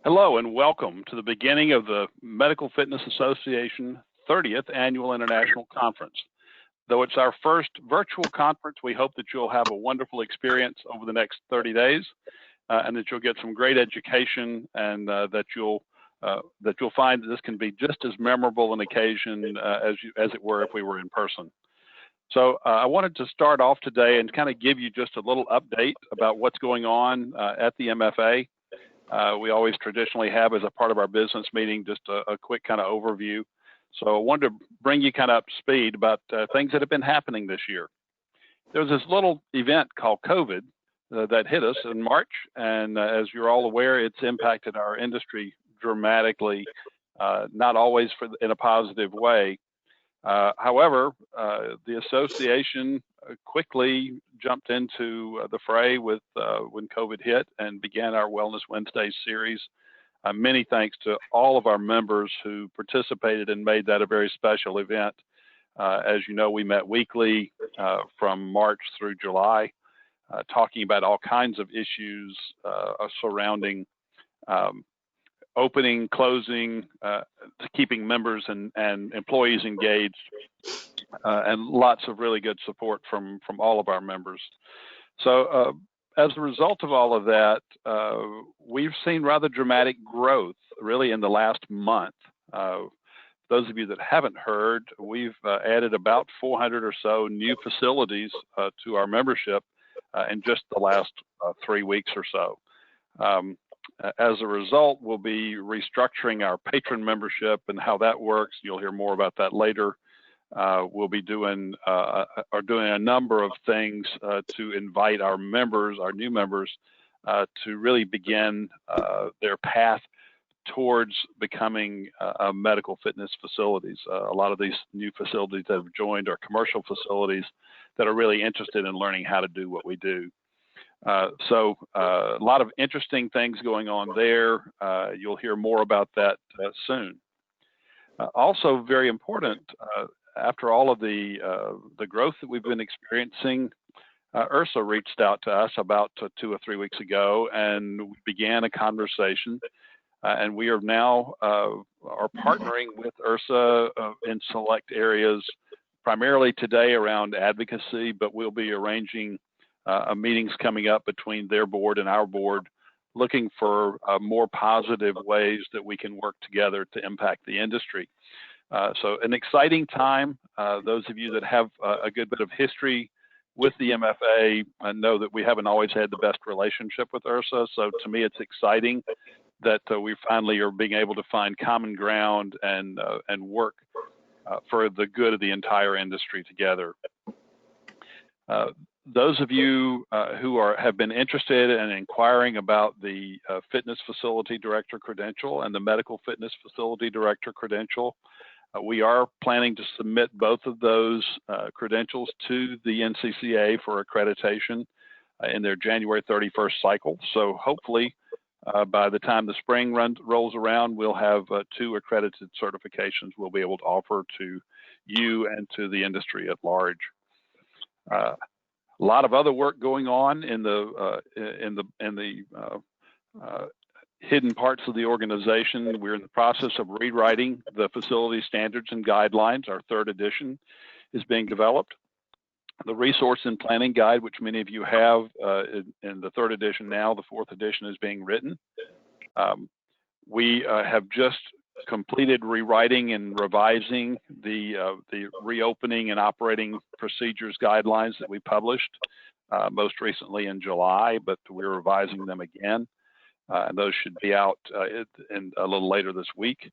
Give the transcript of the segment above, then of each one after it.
Hello and welcome to the beginning of the Medical Fitness Association 30th Annual International Conference. Though it's our first virtual conference, we hope that you'll have a wonderful experience over the next 30 days and that you'll get some great education and that you'll find that this can be just as memorable an occasion as it were if we were in person. So I wanted to start off today and kind of give you just a little update about what's going on at the MFA. We always traditionally have as a part of our business meeting just a quick kind of overview. So I wanted to bring you kind of up to speed about things that have been happening this year. There was this little event called COVID that hit us in March, and as you're all aware, it's impacted our industry dramatically, not always in a positive way. However, the association quickly jumped into the fray with when COVID hit and began our Wellness Wednesdays series. Many thanks to all of our members who participated and made that a very special event. As you know, we met weekly from March through July, talking about all kinds of issues surrounding opening, closing, keeping members and employees engaged, and lots of really good support from all of our members. So as a result of all of that, we've seen rather dramatic growth really in the last month. Those of you that haven't heard, we've added about 400 or so new facilities to our membership in just the last 3 weeks or so. As a result, we'll be restructuring our patron membership and how that works. You'll hear more about that later. We'll be doing a number of things to invite our members, our new members, to really begin their path towards becoming medical fitness facilities. A lot of these new facilities that have joined are commercial facilities that are really interested in learning how to do what we do. So a lot of interesting things going on there. You'll hear more about that soon. Also very important, after all of the growth that we've been experiencing, IHRSA reached out to us about 2 or 3 weeks ago, and we began a conversation. And we are now are partnering with IHRSA in select areas, primarily today around advocacy, but we'll be arranging meetings coming up between their board and our board, looking for more positive ways that we can work together to impact the industry. So an exciting time. Those of you that have a good bit of history with the MFA know that we haven't always had the best relationship with IHRSA. So to me, it's exciting that we finally are being able to find common ground and work for the good of the entire industry together. Those of you who have been interested in inquiring about the Fitness Facility Director credential and the Medical Fitness Facility Director credential, we are planning to submit both of those credentials to the NCCA for accreditation in their January 31st cycle. So hopefully by the time the spring rolls around, we'll have 2 accredited certifications we'll be able to offer to you and to the industry at large. A lot of other work going on in the hidden parts of the organization. We're in the process of rewriting the facility standards and guidelines. Our 3rd edition is being developed. The resource and planning guide, which many of you have in the 3rd edition now, the 4th edition is being written. We have just completed rewriting and revising the reopening and operating procedures guidelines that we published most recently in July, but we're revising them again. And those should be out in a little later this week.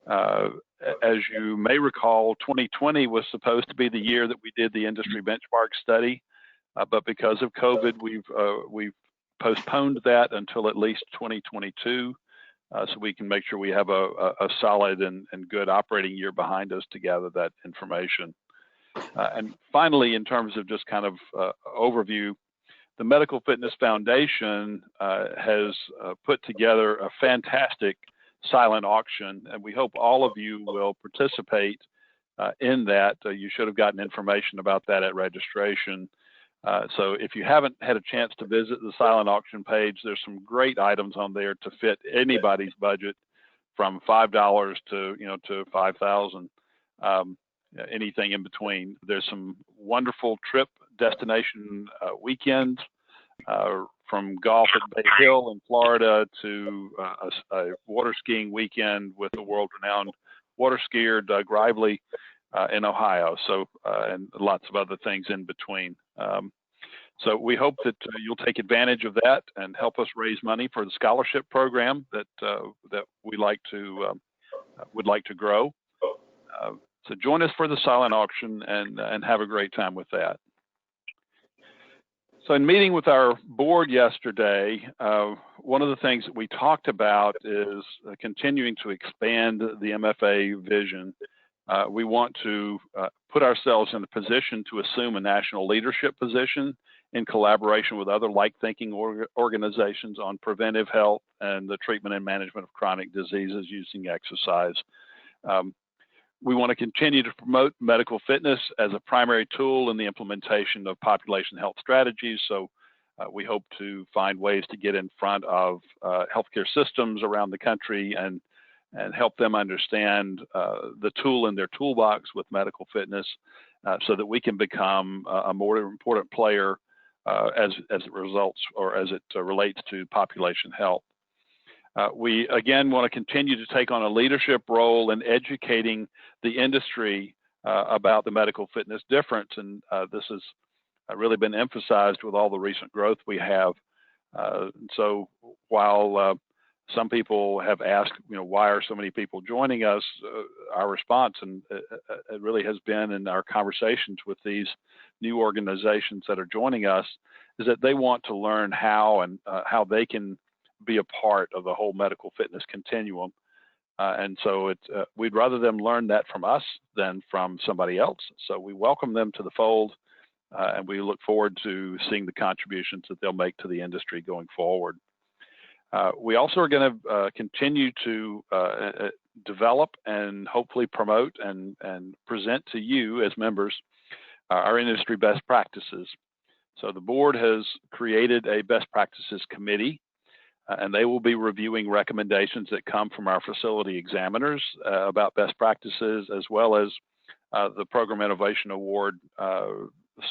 As you may recall, 2020 was supposed to be the year that we did the industry benchmark study, but because of COVID, we've postponed that until at least 2022. So we can make sure we have a solid and good operating year behind us to gather that information. And finally, in terms of just kind of overview, the Medical Fitness Foundation has put together a fantastic silent auction, and we hope all of you will participate in that. You should have gotten information about that at registration. So if you haven't had a chance to visit the silent auction page, there's some great items on there to fit anybody's budget, from $5 to to 5,000, anything in between. There's some wonderful trip destination weekends, from golf at Bay Hill in Florida to a water skiing weekend with the world-renowned water skier Doug Rively in Ohio. So and lots of other things in between. So we hope that you'll take advantage of that and help us raise money for the scholarship program that we would like to grow. So join us for the silent auction and have a great time with that. So in meeting with our board yesterday, one of the things that we talked about is continuing to expand the MFA vision. We want to put ourselves in a position to assume a national leadership position in collaboration with other like-thinking organizations on preventive health and the treatment and management of chronic diseases using exercise. We want to continue to promote medical fitness as a primary tool in the implementation of population health strategies. So we hope to find ways to get in front of healthcare systems around the country and help them understand the tool in their toolbox with medical fitness, so that we can become a more important player as it results, or as it relates to population health. We again want to continue to take on a leadership role in educating the industry about the medical fitness difference, and this has really been emphasized with all the recent growth we have. So while some people have asked, why are so many people joining us? Our response, and it really has been in our conversations with these new organizations that are joining us, is that they want to learn how they can be a part of the whole medical fitness continuum. And so we'd rather them learn that from us than from somebody else. So we welcome them to the fold, and we look forward to seeing the contributions that they'll make to the industry going forward. We also are going to continue to develop and hopefully promote and present to you as members our industry best practices. So the board has created a best practices committee, and they will be reviewing recommendations that come from our facility examiners about best practices, as well as the Program Innovation Award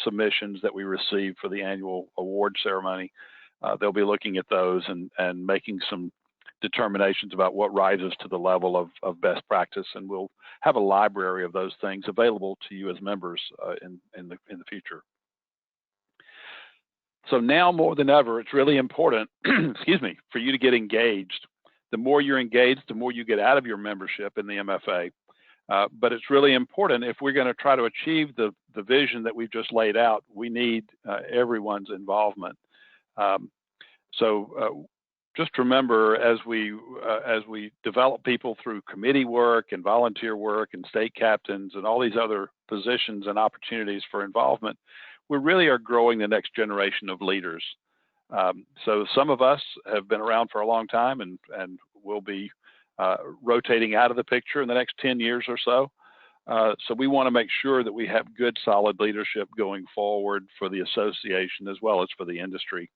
submissions that we receive for the annual award ceremony. They'll be looking at those and making some determinations about what rises to the level of best practice, and we'll have a library of those things available to you as members in the future. So now more than ever, it's really important, excuse me, for you to get engaged. The more you're engaged, the more you get out of your membership in the MFA. But it's really important, if we're going to try to achieve the vision that we've just laid out, we need everyone's involvement. Just remember, as we develop people through committee work and volunteer work and state captains and all these other positions and opportunities for involvement, we really are growing the next generation of leaders. So some of us have been around for a long time and will be rotating out of the picture in the next 10 years or so. So we want to make sure that we have good, solid leadership going forward for the association as well as for the industry.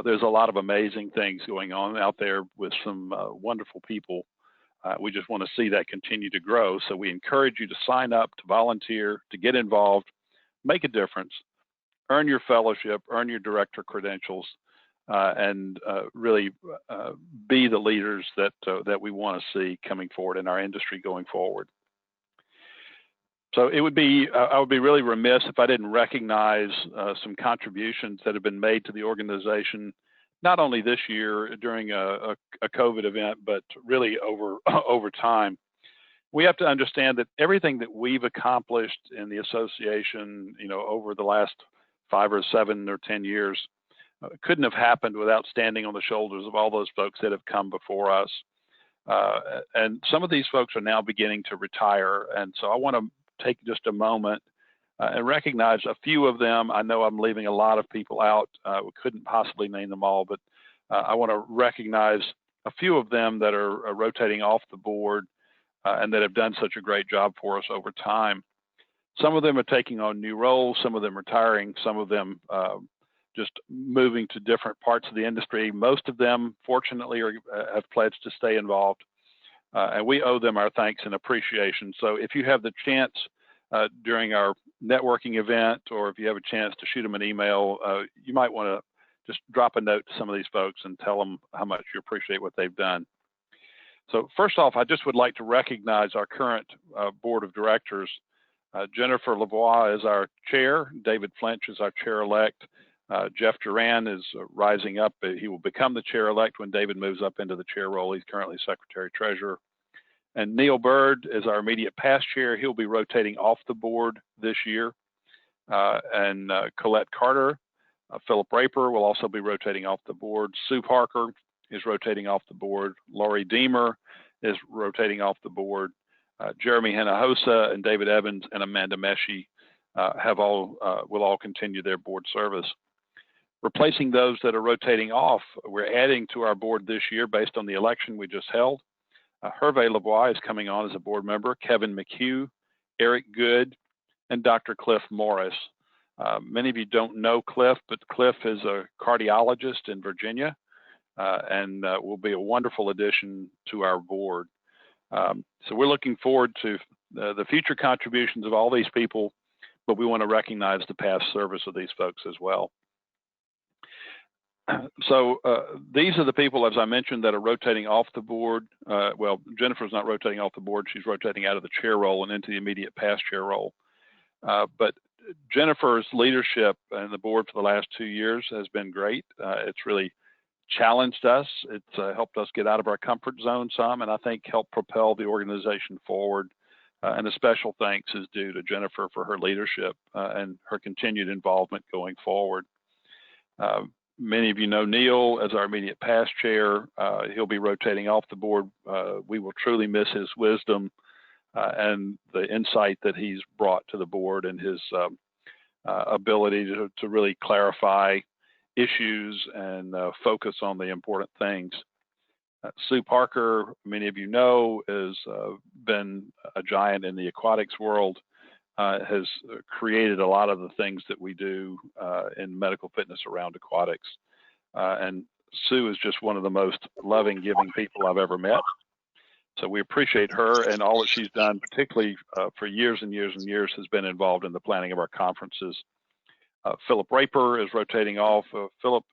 There's a lot of amazing things going on out there with some wonderful people. We just want to see that continue to grow. So we encourage you to sign up, to volunteer, to get involved, make a difference, earn your fellowship, earn your director credentials, and really be the leaders that we want to see coming forward in our industry going forward. So I would be really remiss if I didn't recognize some contributions that have been made to the organization, not only this year during a COVID event, but really over time. We have to understand that everything that we've accomplished in the association, over the last 5 or 7 or 10 years, couldn't have happened without standing on the shoulders of all those folks that have come before us. And some of these folks are now beginning to retire. And so I want to take just a moment and recognize a few of them. I know I'm leaving a lot of people out. We couldn't possibly name them all, but I want to recognize a few of them that are rotating off the board and that have done such a great job for us over time. Some of them are taking on new roles, some of them retiring, some of them just moving to different parts of the industry. Most of them, fortunately, have pledged to stay involved, and we owe them our thanks and appreciation. So if you have the chance during our networking event, or if you have a chance to shoot them an email, you might want to just drop a note to some of these folks and tell them how much you appreciate what they've done. So first off, I just would like to recognize our current board of directors. Jennifer Lavoie is our chair. David Flinch is our chair-elect. Jeff Duran is rising up. He will become the chair-elect when David moves up into the chair role. He's currently secretary-treasurer. And Neil Bird is our immediate past chair. He'll be rotating off the board this year. And Colette Carter, Philip Raper will also be rotating off the board. Sue Parker is rotating off the board. Lori Deemer is rotating off the board. Jeremy Hinojosa and David Evans and Amanda Meshi will all continue their board service. Replacing those that are rotating off, we're adding to our board this year based on the election we just held. Hervé Lavoie is coming on as a board member, Kevin McHugh, Eric Good, and Dr. Cliff Morris. Many of you don't know Cliff, but Cliff is a cardiologist in Virginia and will be a wonderful addition to our board. So we're looking forward to the future contributions of all these people, but we want to recognize the past service of these folks as well. So these are the people, as I mentioned, that are rotating off the board. Well, Jennifer's not rotating off the board. She's rotating out of the chair role and into the immediate past chair role. But Jennifer's leadership and the board for the last 2 years has been great. It's really challenged us. It's helped us get out of our comfort zone some, and I think helped propel the organization forward. And a special thanks is due to Jennifer for her leadership and her continued involvement going forward. Many of you know Neil as our immediate past chair. He'll be rotating off the board. We will truly miss his wisdom and the insight that he's brought to the board, and his ability to really clarify issues and focus on the important things. Sue Parker, many of you know, has been a giant in the aquatics world, has created a lot of the things that we do in medical fitness around aquatics. And Sue is just one of the most loving, giving people I've ever met. So we appreciate her, and all that she's done, particularly for years and years and years, has been involved in the planning of our conferences. Philip Raper is rotating off. Philip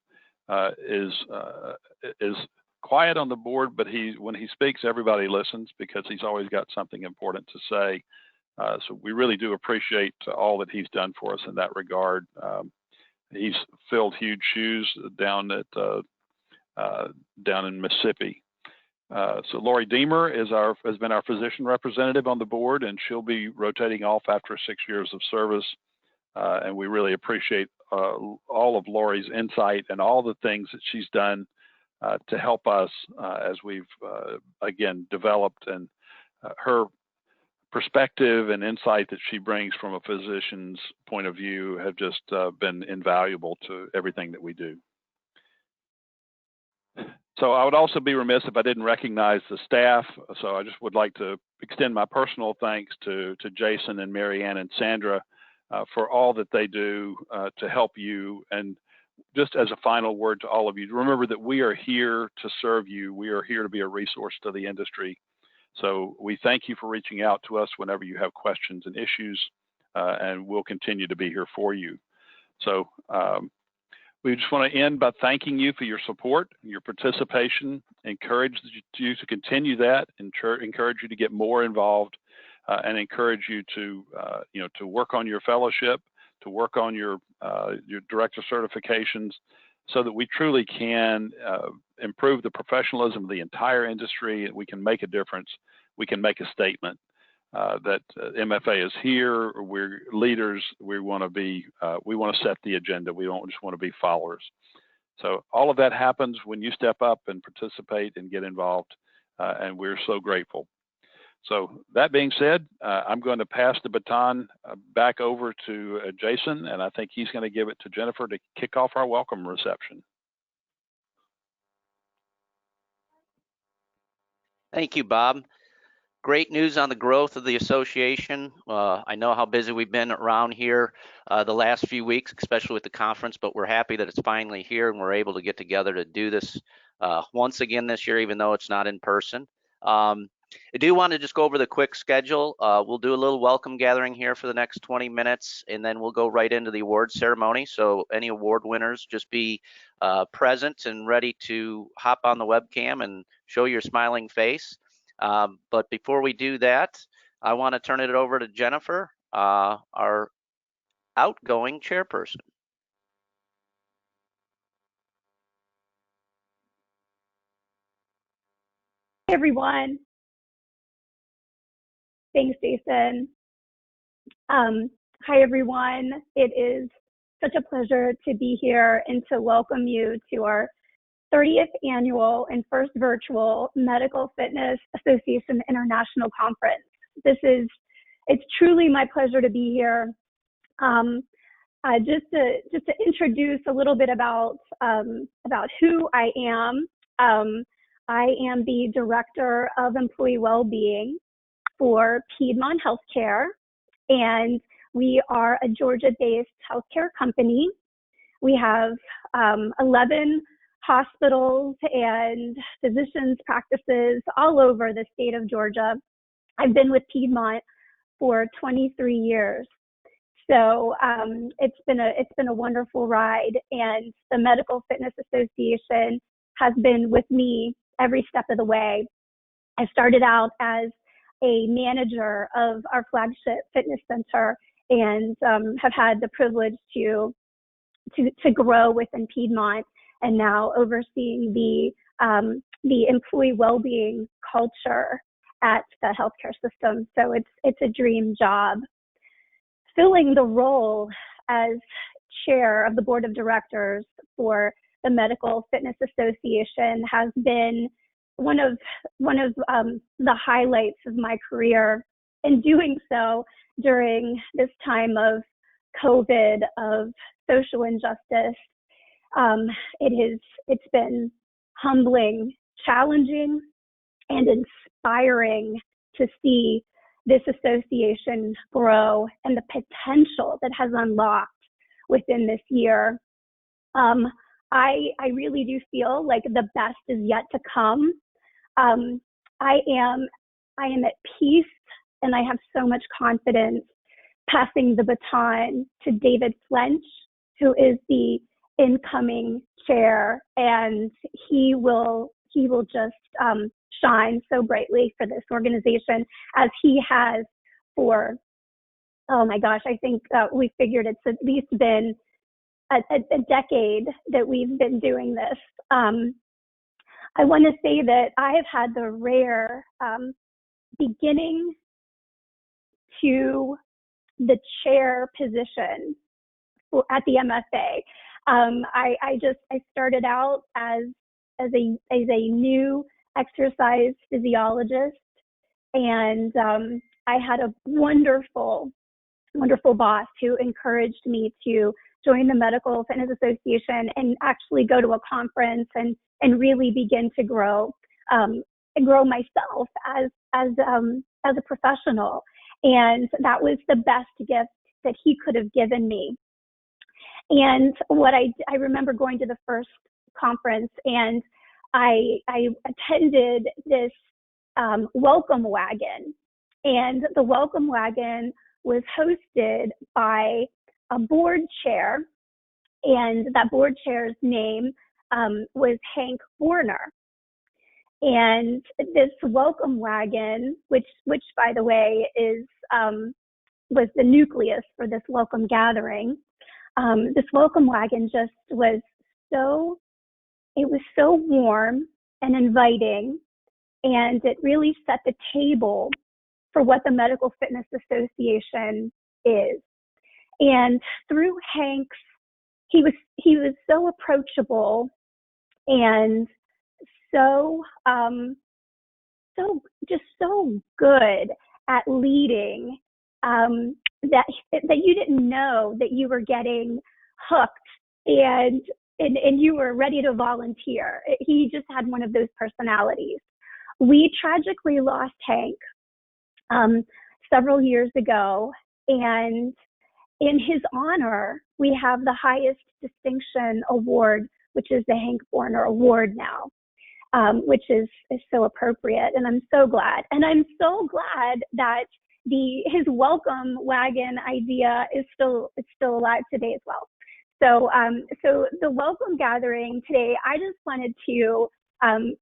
is quiet on the board, but when he speaks, everybody listens because he's always got something important to say. So we really do appreciate all that he's done for us in that regard. He's filled huge shoes down in Mississippi. So Lori Deemer has been our physician representative on the board, and she'll be rotating off after 6 years of service. And we really appreciate all of Lori's insight and all the things that she's done to help us as we've, again, developed, and her perspective and insight that she brings from a physician's point of view have just been invaluable to everything that we do. So I would also be remiss if I didn't recognize the staff. So I just would like to extend my personal thanks to Jason and Marianne and Sandra for all that they do to help you. And just as a final word to all of you, remember that we are here to serve you. We are here to be a resource to the industry. So we thank you for reaching out to us whenever you have questions and issues, and we'll continue to be here for you. So we just want to end by thanking you for your support, your participation, encourage you to continue that, encourage you to get more involved, and encourage you to, to work on your fellowship, to work on your director certifications, so that we truly can improve the professionalism of the entire industry, and we can make a difference. We can make a statement that MFA is here. We're leaders. We want to set the agenda. We don't just want to be followers. So all of that happens when you step up and participate and get involved, and we're so grateful. So that being said, I'm going to pass the baton back over to Jason, and I think he's going to give it to Jennifer to kick off our welcome reception. Thank you, Bob. Great news on the growth of the association. I know how busy we've been around here the last few weeks, especially with the conference, but we're happy that it's finally here and we're able to get together to do this once again this year, even though it's not in person. I do want to just go over the quick schedule. We'll do a little welcome gathering here for the next 20 minutes, and then we'll go right into the award ceremony. So any award winners, just be present and ready to hop on the webcam and show your smiling face. But before we do that, I want to turn it over to Jennifer, our outgoing chairperson. Hey everyone. Thanks, Jason. Hi everyone. It is such a pleasure to be here and to welcome you to our 30th annual and first virtual Medical Fitness Association International Conference. It's truly my pleasure to be here. Just to introduce a little bit about who I am. I am the Director of Employee Wellbeing for Piedmont Healthcare, and we are a Georgia-based healthcare company. We have 11 hospitals and physicians' practices all over the state of Georgia. I've been with Piedmont for 23 years. So it's been a wonderful ride, and the Medical Fitness Association has been with me every step of the way. I started out as a manager of our flagship fitness center and have had the privilege to grow within Piedmont, and now overseeing the employee well-being culture at the healthcare system. So it's a dream job. Filling the role as chair of the board of directors for the Medical Fitness Association has been one of the highlights of my career, and doing so during this time of COVID, of social injustice. It's been humbling, challenging, and inspiring to see this association grow and the potential that has unlocked within this year. I really do feel like the best is yet to come. I am at peace, and I have so much confidence passing the baton to David Flench, who is the incoming chair, and he will just shine so brightly for this organization as he has for, oh my gosh, I think we figured it's at least been a decade that we've been doing this. I want to say that I have had the rare beginning to the chair position at the MFA. I started out as a new exercise physiologist, and I had a wonderful boss who encouraged me to join the Medical Fitness Association and actually go to a conference and really begin to grow myself as a professional. And that was the best gift that he could have given me. And what I remember going to the first conference, and I attended this welcome wagon, and the welcome wagon was hosted by a board chair, and that board chair's name was Hank Warner. And this welcome wagon, which by the way was the nucleus for this welcome gathering, this welcome wagon just was so warm and inviting, and it really set the table for what the Medical Fitness Association is. And through Hank's, he was so approachable and so good at leading, that you didn't know that you were getting hooked and you were ready to volunteer. He just had one of those personalities. We tragically lost Hank several years ago. And in his honor, we have the highest distinction award, which is the Hank Borner Award now, which is so appropriate. And I'm so glad. And I'm so glad that his welcome wagon idea is still alive today as well. So the welcome gathering today, I just wanted to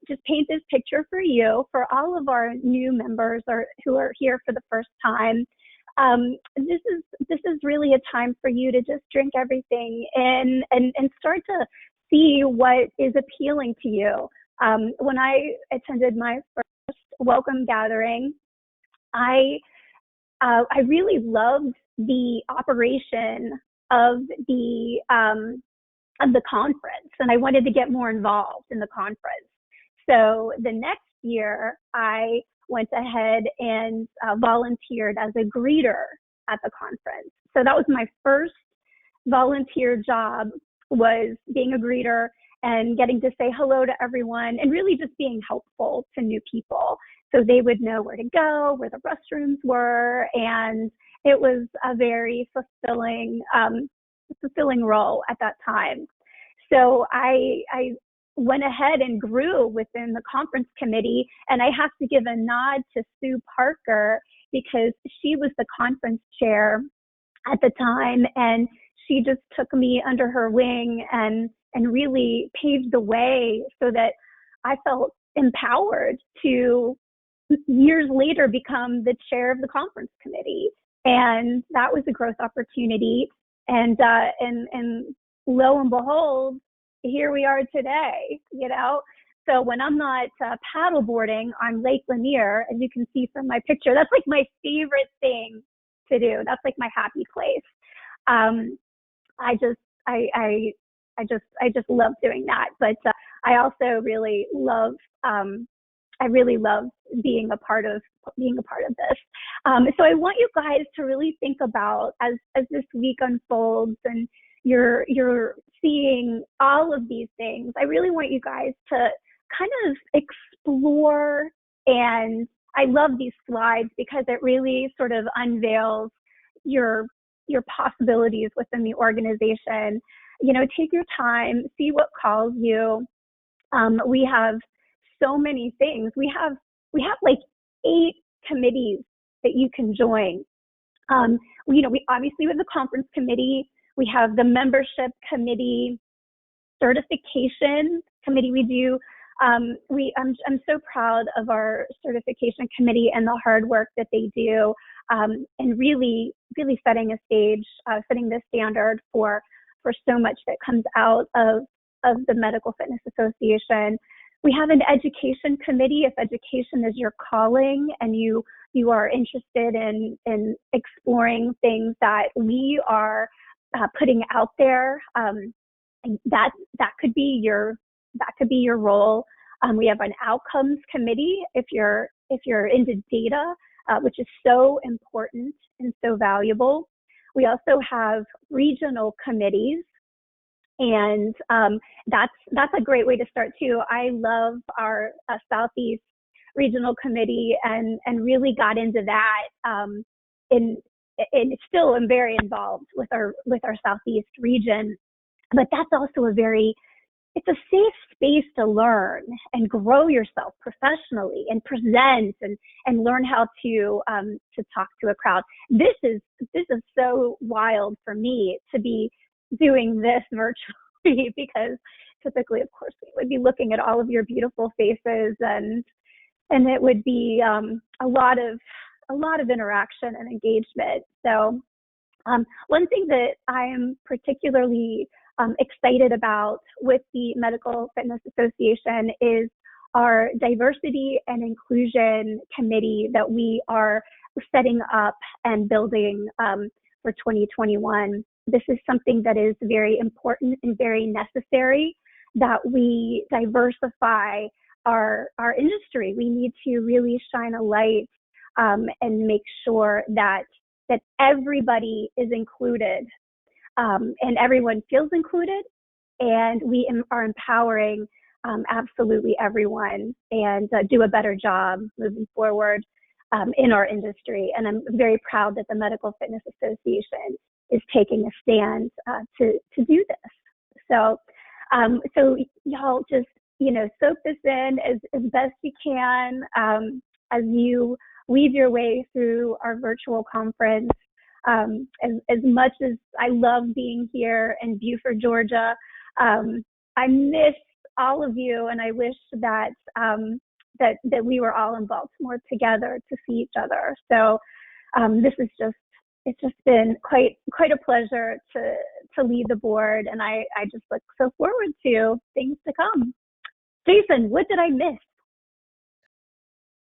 just paint this picture for you, for all of our new members or who are here for the first time. This is really a time for you to just drink everything in and start to see what is appealing to you. When I attended my first welcome gathering, I really loved the operation of the conference, and I wanted to get more involved in the conference. So the next year, I went ahead and volunteered as a greeter at the conference. So that was my first volunteer job, was being a greeter and getting to say hello to everyone and really just being helpful to new people so they would know where to go, where the restrooms were. And it was a very fulfilling role at that time. So I went ahead and grew within the conference committee, and I have to give a nod to Sue Parker because she was the conference chair at the time, and she just took me under her wing and really paved the way so that I felt empowered to years later become the chair of the conference committee. And that was a growth opportunity. And lo and behold, here we are today, you know? So when I'm not paddleboarding on Lake Lanier, as you can see from my picture, that's like my favorite thing to do. That's like my happy place. I just love doing that. But I also really love being a part of this. So I want you guys to really think about as this week unfolds and you're seeing all of these things. I really want you guys to kind of explore, and I love these slides because it really sort of unveils your possibilities within the organization. You know, take your time, see what calls you. We have so many things. We have like 8 committees that you can join. We obviously have the conference committee. We have the membership committee, certification committee. We do. I'm so proud of our certification committee and the hard work that they do, and really setting a stage, setting the standard for so much that comes out of the Medical Fitness Association. We have an education committee. If education is your calling and you are interested in exploring things that we are putting out there, that could be your role. We have an outcomes committee if you're into data, which is so important and so valuable. We also have regional committees, and that's a great way to start too. I love our Southeast Regional Committee and really got into that. And still am very involved with our Southeast region, but that's also it's a safe space to learn and grow yourself professionally and present and learn how to talk to a crowd. This is so wild for me to be doing this virtually because typically, of course, we would be looking at all of your beautiful faces and it would be a lot of interaction and engagement. So one thing that I am particularly excited about with the Medical Fitness Association is our diversity and inclusion committee that we are setting up and building for 2021. This is something that is very important and very necessary, that we diversify our industry. We need to really shine a light and make sure that everybody is included and everyone feels included, and we are empowering absolutely everyone and do a better job moving forward. in our industry. And I'm very proud that the Medical Fitness Association is taking a stand to do this. So, so y'all just, soak this in as best you can as you weave your way through our virtual conference. As much as I love being here in Buford, Georgia, I miss all of you, and I wish that that we were all in Baltimore together to see each other. So it's just been quite a pleasure to lead the board, and I just look so forward to things to come. Jason, what did I miss?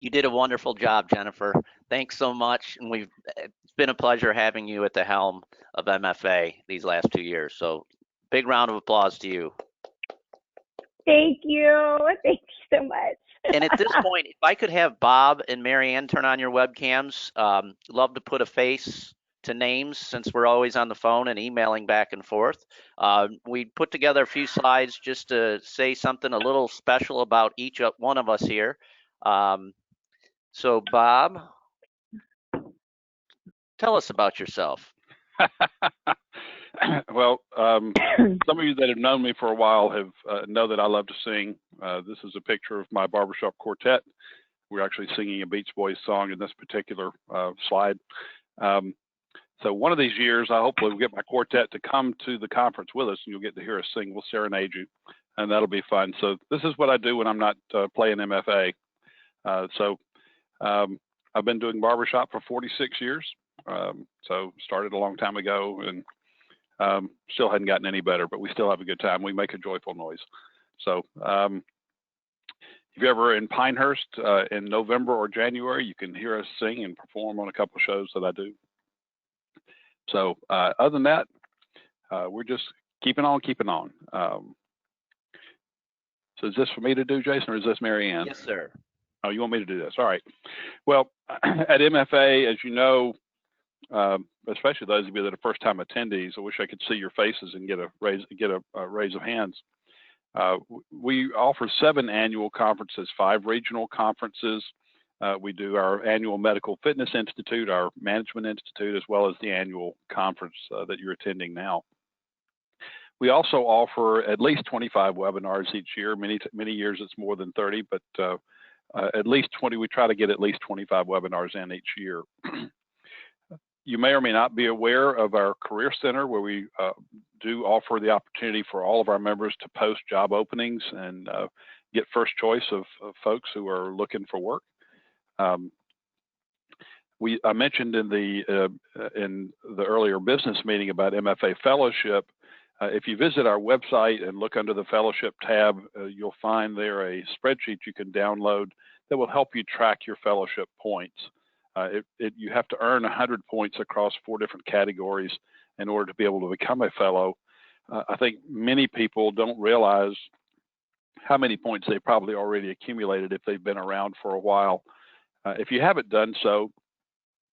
You did a wonderful job, Jennifer. Thanks so much. And it's been a pleasure having you at the helm of MFA these last 2 years. So big round of applause to you. Thank you. Thank you so much. And at this point, if I could have Bob and Marianne turn on your webcams, love to put a face to names since we're always on the phone and emailing back and forth. We put together a few slides just to say something a little special about each one of us here. So Bob, tell us about yourself. Well, some of you that have known me for a while have know that I love to sing. This is a picture of my barbershop quartet. We're actually singing a Beach Boys song in this particular slide. So one of these years, I hopefully will get my quartet to come to the conference with us, and you'll get to hear us sing. We'll serenade you, and that'll be fun. So this is what I do when I'm not playing MFA. I've been doing barbershop for 46 years. So started a long time ago, and still hadn't gotten any better, but we still have a good time. We make a joyful noise. So if you're ever in Pinehurst in November or January, you can hear us sing and perform on a couple of shows that I do. So other than that, we're just keeping on. So is this for me to do, Jason, or is this Marianne? Yes, sir. Oh, you want me to do this? All right. Well, at MFA, as you know, especially those of you that are first-time attendees, I wish I could see your faces and get a raise of hands. We offer 7 annual conferences, 5 regional conferences. We do our annual Medical Fitness Institute, our Management Institute, as well as the annual conference that you're attending now. We also offer at least 25 webinars each year. Many years it's more than 30, but at least 20. We try to get at least 25 webinars in each year. You may or may not be aware of our Career Center, where we do offer the opportunity for all of our members to post job openings and get first choice of folks who are looking for work. I mentioned in the earlier business meeting about MFA Fellowship. If you visit our website and look under the Fellowship tab, you'll find there a spreadsheet you can download that will help you track your fellowship points. You have to earn 100 points across 4 different categories in order to be able to become a fellow. I think many people don't realize how many points they probably already accumulated if they've been around for a while. If you haven't done so,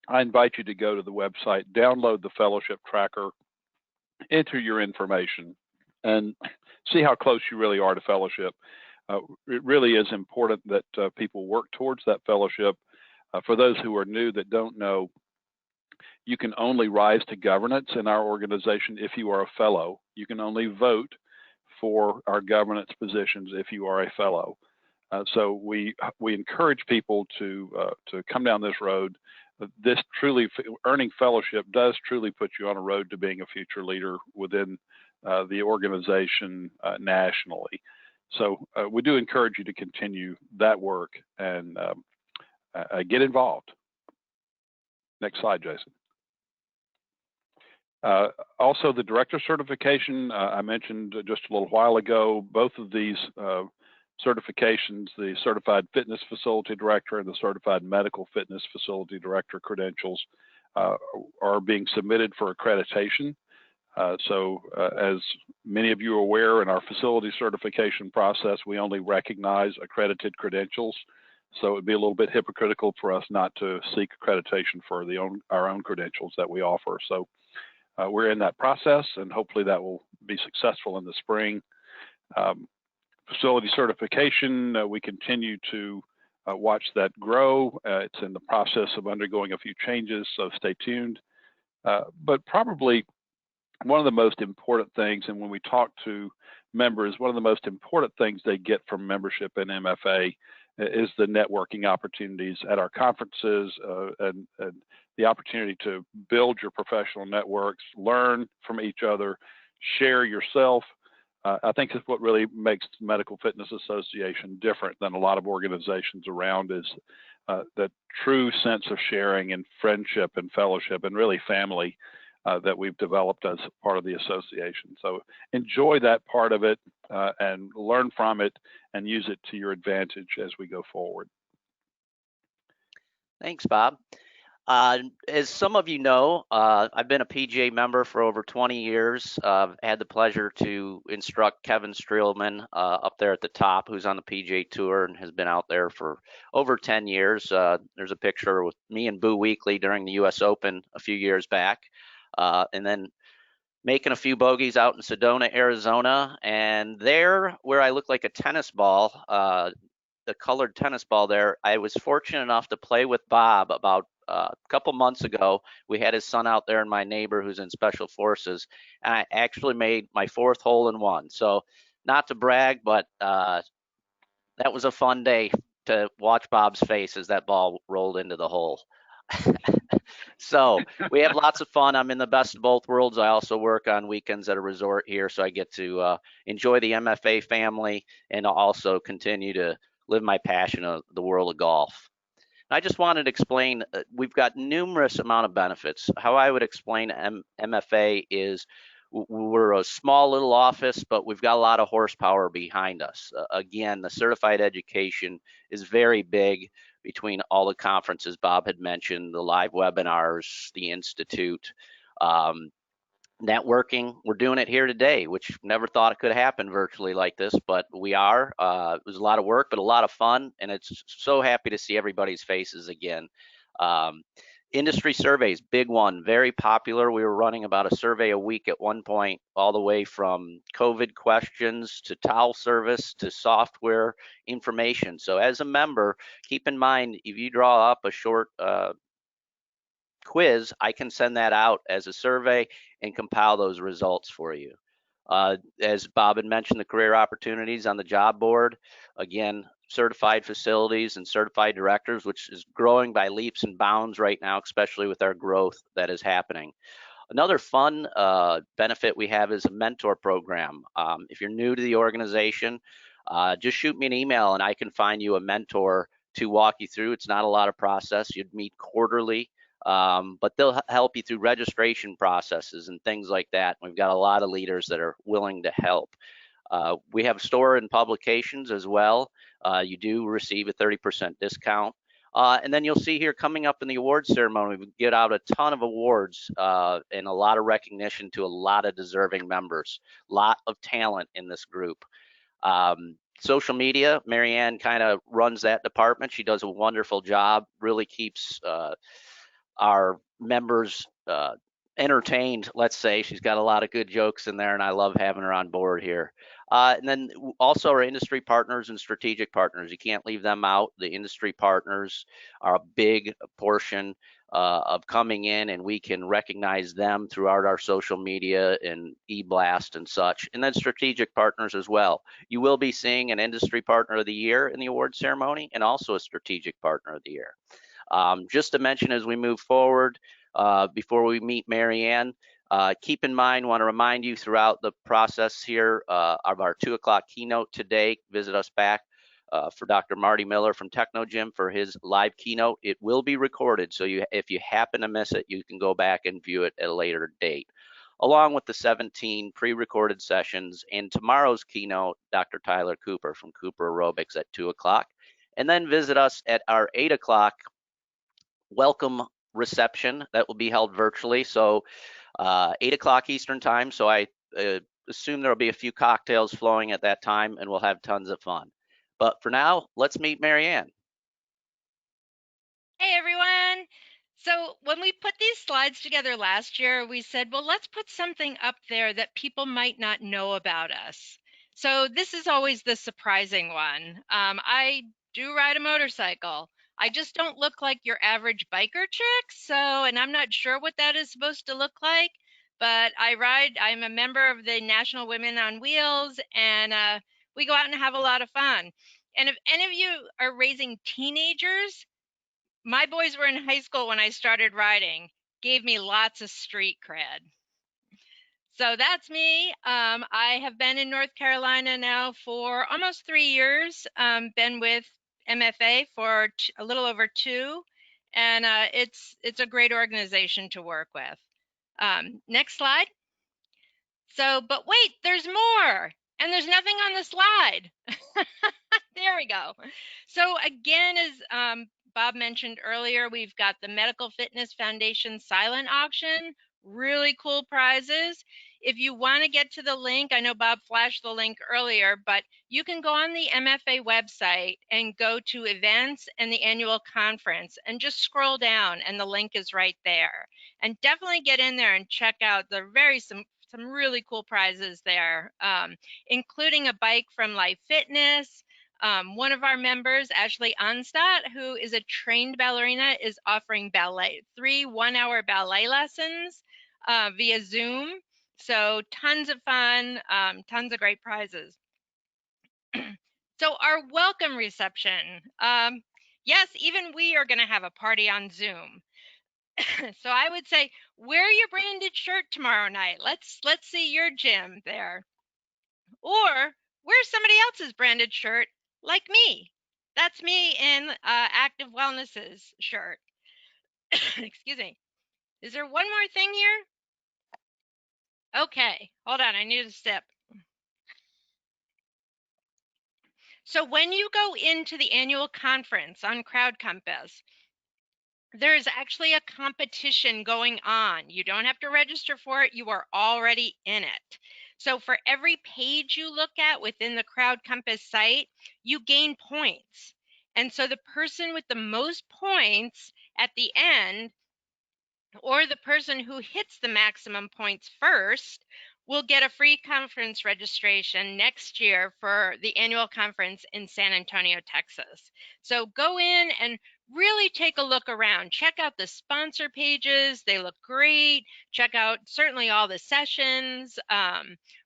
I invite you to go to the website, download the fellowship tracker, enter your information, and see how close you really are to fellowship. It really is important that people work towards that fellowship. For those who are new that don't know, you can only rise to governance in our organization if you are a fellow. You can only vote for our governance positions if you are a fellow. So we encourage people to come down this road. This earning fellowship does truly put you on a road to being a future leader within the organization nationally. So we do encourage you to continue that work and get involved. Next slide, Jason. Also, the director certification I mentioned just a little while ago. Both of these certifications, the Certified Fitness Facility Director and the Certified Medical Fitness Facility Director credentials are being submitted for accreditation. So as many of you are aware, in our facility certification process, we only recognize accredited credentials. So it would be a little bit hypocritical for us not to seek accreditation for our own credentials that we offer. So we're in that process, and hopefully that will be successful in the spring. Facility certification, we continue to watch that grow. It's in the process of undergoing a few changes, so stay tuned. But probably one of the most important things, and when we talk to members, one of the most important things they get from membership in MFA is the networking opportunities at our conferences and the opportunity to build your professional networks, learn from each other, share yourself. I think that's what really makes the Medical Fitness Association different than a lot of organizations around, is the true sense of sharing and friendship and fellowship and really family that we've developed as part of the association. So enjoy that part of it and learn from it and use it to your advantage as we go forward. Thanks, Bob. As some of you know, I've been a PGA member for over 20 years. I've had the pleasure to instruct Kevin Streelman up there at the top, who's on the PGA Tour and has been out there for over 10 years. There's a picture with me and Boo Weekley during the US Open a few years back. And then making a few bogeys out in Sedona, Arizona. And there, where I look like a tennis ball, the colored tennis ball there, I was fortunate enough to play with Bob about a couple months ago. We had his son out there, and my neighbor who's in Special Forces, and I actually made my 4th hole in one. So not to brag, but that was a fun day to watch Bob's face as that ball rolled into the hole. So we have lots of fun. I'm in the best of both worlds. I also work on weekends at a resort here, so I get to enjoy the MFA family and also continue to live my passion of the world of golf. I just wanted to explain, we've got numerous amount of benefits. How I would explain MFA is we're a small little office, but we've got a lot of horsepower behind us. Again, the certified education is very big between all the conferences Bob had mentioned, the live webinars, the Institute, networking. We're doing it here today, which never thought it could happen virtually like this, but we are. It was a lot of work, but a lot of fun, and it's so happy to see everybody's faces again. Industry surveys, big one, very popular. We were running about a survey a week at one point, all the way from COVID questions to towel service to software information. So as a member, keep in mind, if you draw up a short quiz, I can send that out as a survey and compile those results for you. As Bob had mentioned, the career opportunities on the job board, again, certified facilities and certified directors, which is growing by leaps and bounds right now, especially with our growth that is happening. Another fun benefit we have is a mentor program. If you're new to the organization, just shoot me an email and I can find you a mentor to walk you through. It's not a lot of process. You'd meet quarterly. But they'll help you through registration processes and things like that. We've got a lot of leaders that are willing to help. We have store and publications as well. You do receive a 30% discount. And then you'll see here coming up in the awards ceremony, we get out a ton of awards and a lot of recognition to a lot of deserving members, a lot of talent in this group. Social media, Marianne kind of runs that department. She does a wonderful job, really keeps our members entertained, let's say. She's got a lot of good jokes in there, and I love having her on board here. And then also our industry partners and strategic partners. You can't leave them out. The industry partners are a big portion of coming in, and we can recognize them throughout our social media and e-blast and such. And then strategic partners as well. You will be seeing an industry partner of the year in the award ceremony and also a strategic partner of the year. Just to mention as we move forward, before we meet Marianne, keep in mind, want to remind you throughout the process here of our 2 o'clock keynote today, visit us back for Dr. Marty Miller from Techno Gym for his live keynote. It will be recorded, so if you happen to miss it, you can go back and view it at a later date, along with the 17 pre-recorded sessions and tomorrow's keynote, Dr. Tyler Cooper from Cooper Aerobics at 2 o'clock. And then visit us at our 8 o'clock welcome reception that will be held virtually. So 8 o'clock Eastern time. So I assume there'll be a few cocktails flowing at that time and we'll have tons of fun. But for now, let's meet Marianne. Hey everyone. So when we put these slides together last year, we said, well, let's put something up there that people might not know about us. So this is always the surprising one. I do ride a motorcycle. I just don't look like your average biker chick, so, and I'm not sure what that is supposed to look like, but I'm a member of the National Women on Wheels, and we go out and have a lot of fun. And if any of you are raising teenagers, my boys were in high school when I started riding, gave me lots of street cred. So that's me. I have been in North Carolina now for almost 3 years. Been with MFA for a little over 2, and it's a great organization to work with. Next slide. So, but wait, there's more, and there's nothing on the slide. There we go. So again, as Bob mentioned earlier, we've got the Medical Fitness Foundation silent auction, really cool prizes. If you want to get to the link, I know Bob flashed the link earlier, but you can go on the MFA website and go to events and the annual conference and just scroll down and the link is right there. And definitely get in there and check out the some really cool prizes there, including a bike from Life Fitness. One of our members, Ashley Onstadt, who is a trained ballerina, is offering 3 one-hour ballet lessons via Zoom. So tons of fun, tons of great prizes. So our welcome reception. Yes, even we are going to have a party on Zoom. So I would say, wear your branded shirt tomorrow night. Let's see your gym there. Or wear somebody else's branded shirt like me. That's me in Active Wellness's shirt. Excuse me. Is there one more thing here? Okay, hold on, I need a sip. So when you go into the annual conference on Crowd Compass, there's actually a competition going on. You don't have to register for it. You are already in it. So for every page you look at within the Crowd Compass site, you gain points. And so the person with the most points at the end, or the person who hits the maximum points first, will get a free conference registration next year for the annual conference in San Antonio, Texas. So go in and really take a look around. Check out the sponsor pages. They look great. Check out certainly all the sessions.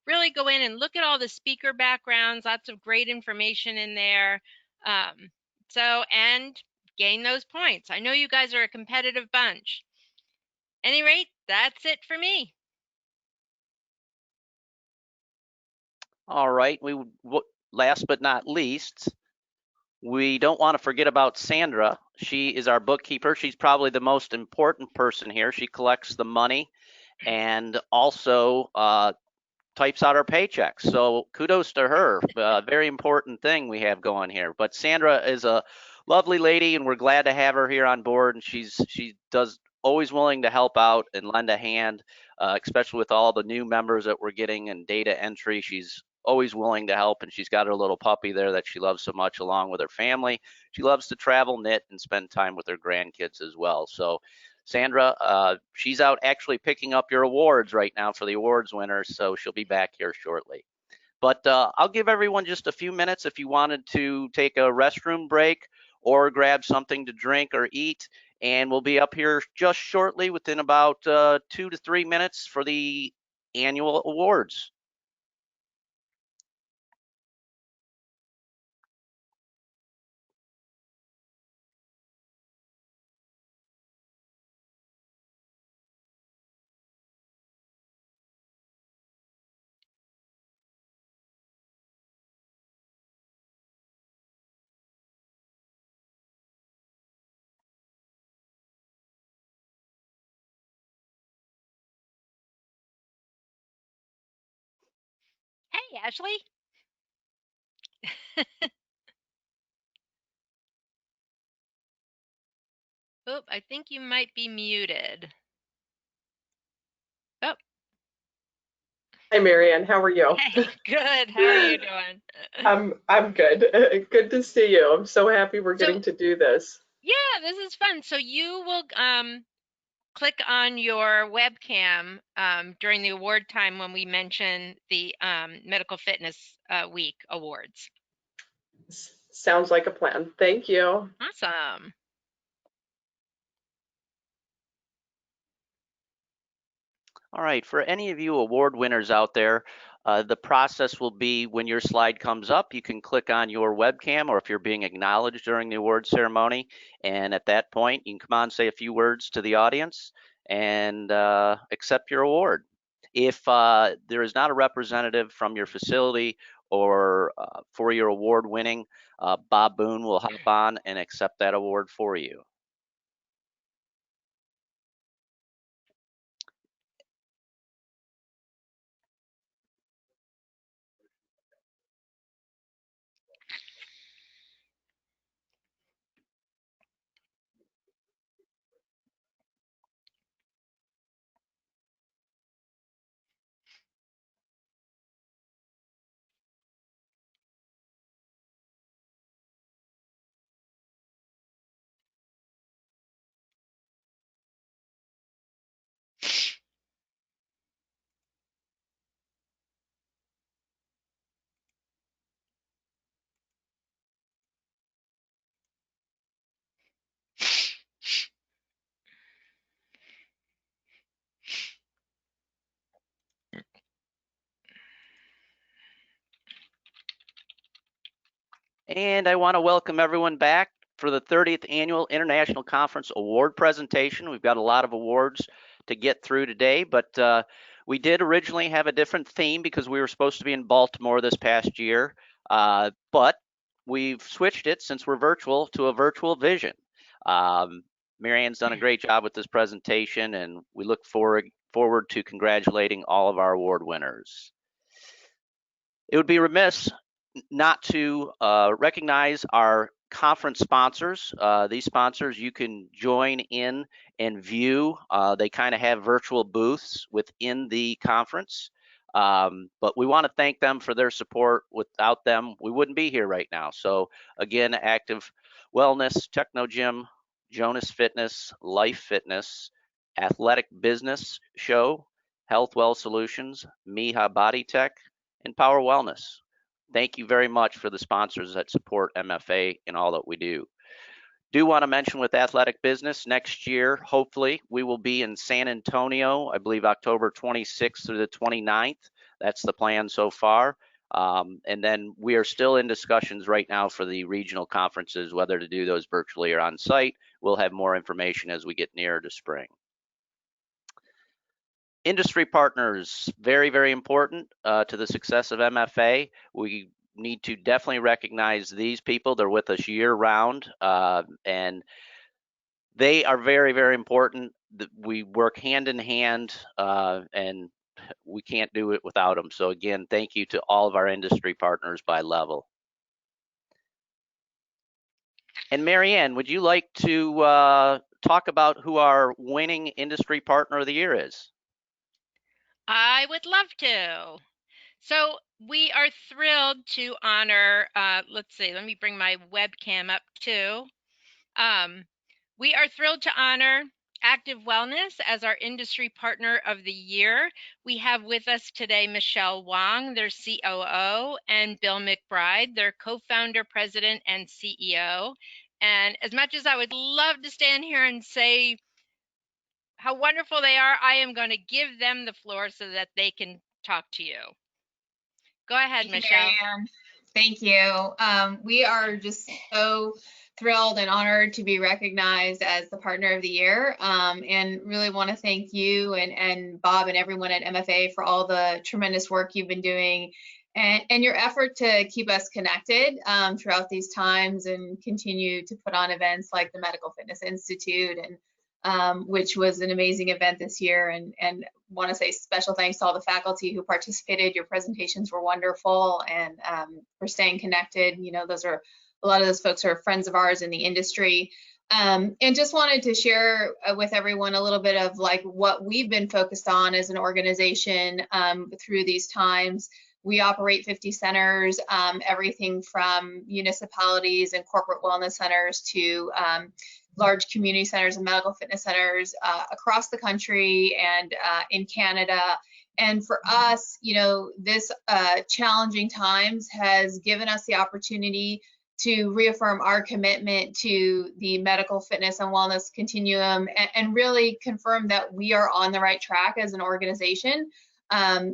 Really go in and look at all the speaker backgrounds. Lots of great information in there. And gain those points. I know you guys are a competitive bunch. Any rate, that's it for me. All right. Last but not least, we don't want to forget about Sandra. She is our bookkeeper. She's probably the most important person here. She collects the money and also types out our paychecks. So kudos to her. Very important thing we have going here. But Sandra is a lovely lady, and we're glad to have her here on board. And she does always willing to help out and lend a hand, especially with all the new members that we're getting and data entry. She's always willing to help, and she's got her little puppy there that she loves so much along with her family. She loves to travel, knit, and spend time with her grandkids as well. So Sandra, she's out actually picking up your awards right now for the awards winners, so she'll be back here shortly. But I'll give everyone just a few minutes if you wanted to take a restroom break or grab something to drink or eat, and we'll be up here just shortly within about 2 to 3 minutes for the annual awards. Hey, Ashley. Oh, I think you might be muted. Oh. Hi, Marianne. How are you? Hey, good. How are you doing? I'm good. Good to see you. I'm so happy we're getting to do this. Yeah, this is fun. So you will click on your webcam during the award time when we mention the Medical Fitness Week awards. Sounds like a plan. Thank you. Awesome. All right, for any of you award winners out there, the process will be when your slide comes up, you can click on your webcam, or if you're being acknowledged during the award ceremony, and at that point, you can come on and say a few words to the audience and accept your award. If there is not a representative from your facility or for your award winning, Bob Boone will hop on and accept that award for you. And I want to welcome everyone back for the 30th Annual International Conference Award presentation. We've got a lot of awards to get through today, but we did originally have a different theme because we were supposed to be in Baltimore this past year, but we've switched it since we're virtual to a virtual vision. Marianne's done a great job with this presentation, and we look forward to congratulating all of our award winners. It would be remiss not to recognize our conference sponsors. These sponsors you can join in and view. They kind of have virtual booths within the conference, but we want to thank them for their support. Without them, we wouldn't be here right now. So again, Active Wellness, Techno Gym, Jonas Fitness, Life Fitness, Athletic Business Show, Health Well Solutions, Miha Body Tech, and Power Wellness. Thank you very much for the sponsors that support MFA in all that we do. Do want to mention with Athletic Business, next year, hopefully, we will be in San Antonio, I believe October 26th through the 29th. That's the plan so far. And then we are still in discussions right now for the regional conferences, whether to do those virtually or on site. We'll have more information as we get nearer to spring. Industry partners, very, very important to the success of MFA. We need to definitely recognize these people. They're with us year round, and they are very, very important. We work hand in hand, and we can't do it without them. So again, thank you to all of our industry partners by level. And Marianne, would you like to talk about who our winning industry partner of the year is? I would love to. So we are thrilled to honor, let's see, let me bring my webcam up too. We are thrilled to honor Active Wellness as our industry partner of the year. We have with us today Michelle Wong, their COO, and Bill McBride, their co-founder, president, and CEO. And as much as I would love to stand here and say how wonderful they are, I am going to give them the floor so that they can talk to you. Go ahead, Michelle. Thank you. We are just so thrilled and honored to be recognized as the partner of the year, and really want to thank you and Bob and everyone at MFA for all the tremendous work you've been doing and your effort to keep us connected throughout these times and continue to put on events like the Medical Fitness Institute, and which was an amazing event this year, and want to say special thanks to all the faculty who participated. Your presentations were wonderful, and for staying connected. You know, those are a lot of those folks are friends of ours in the industry. And just wanted to share with everyone a little bit of like what we've been focused on as an organization through these times. We operate 50 centers, everything from municipalities and corporate wellness centers to large community centers and medical fitness centers across the country and in Canada. And for us, you know, this challenging times has given us the opportunity to reaffirm our commitment to the medical fitness and wellness continuum, and really confirm that we are on the right track as an organization.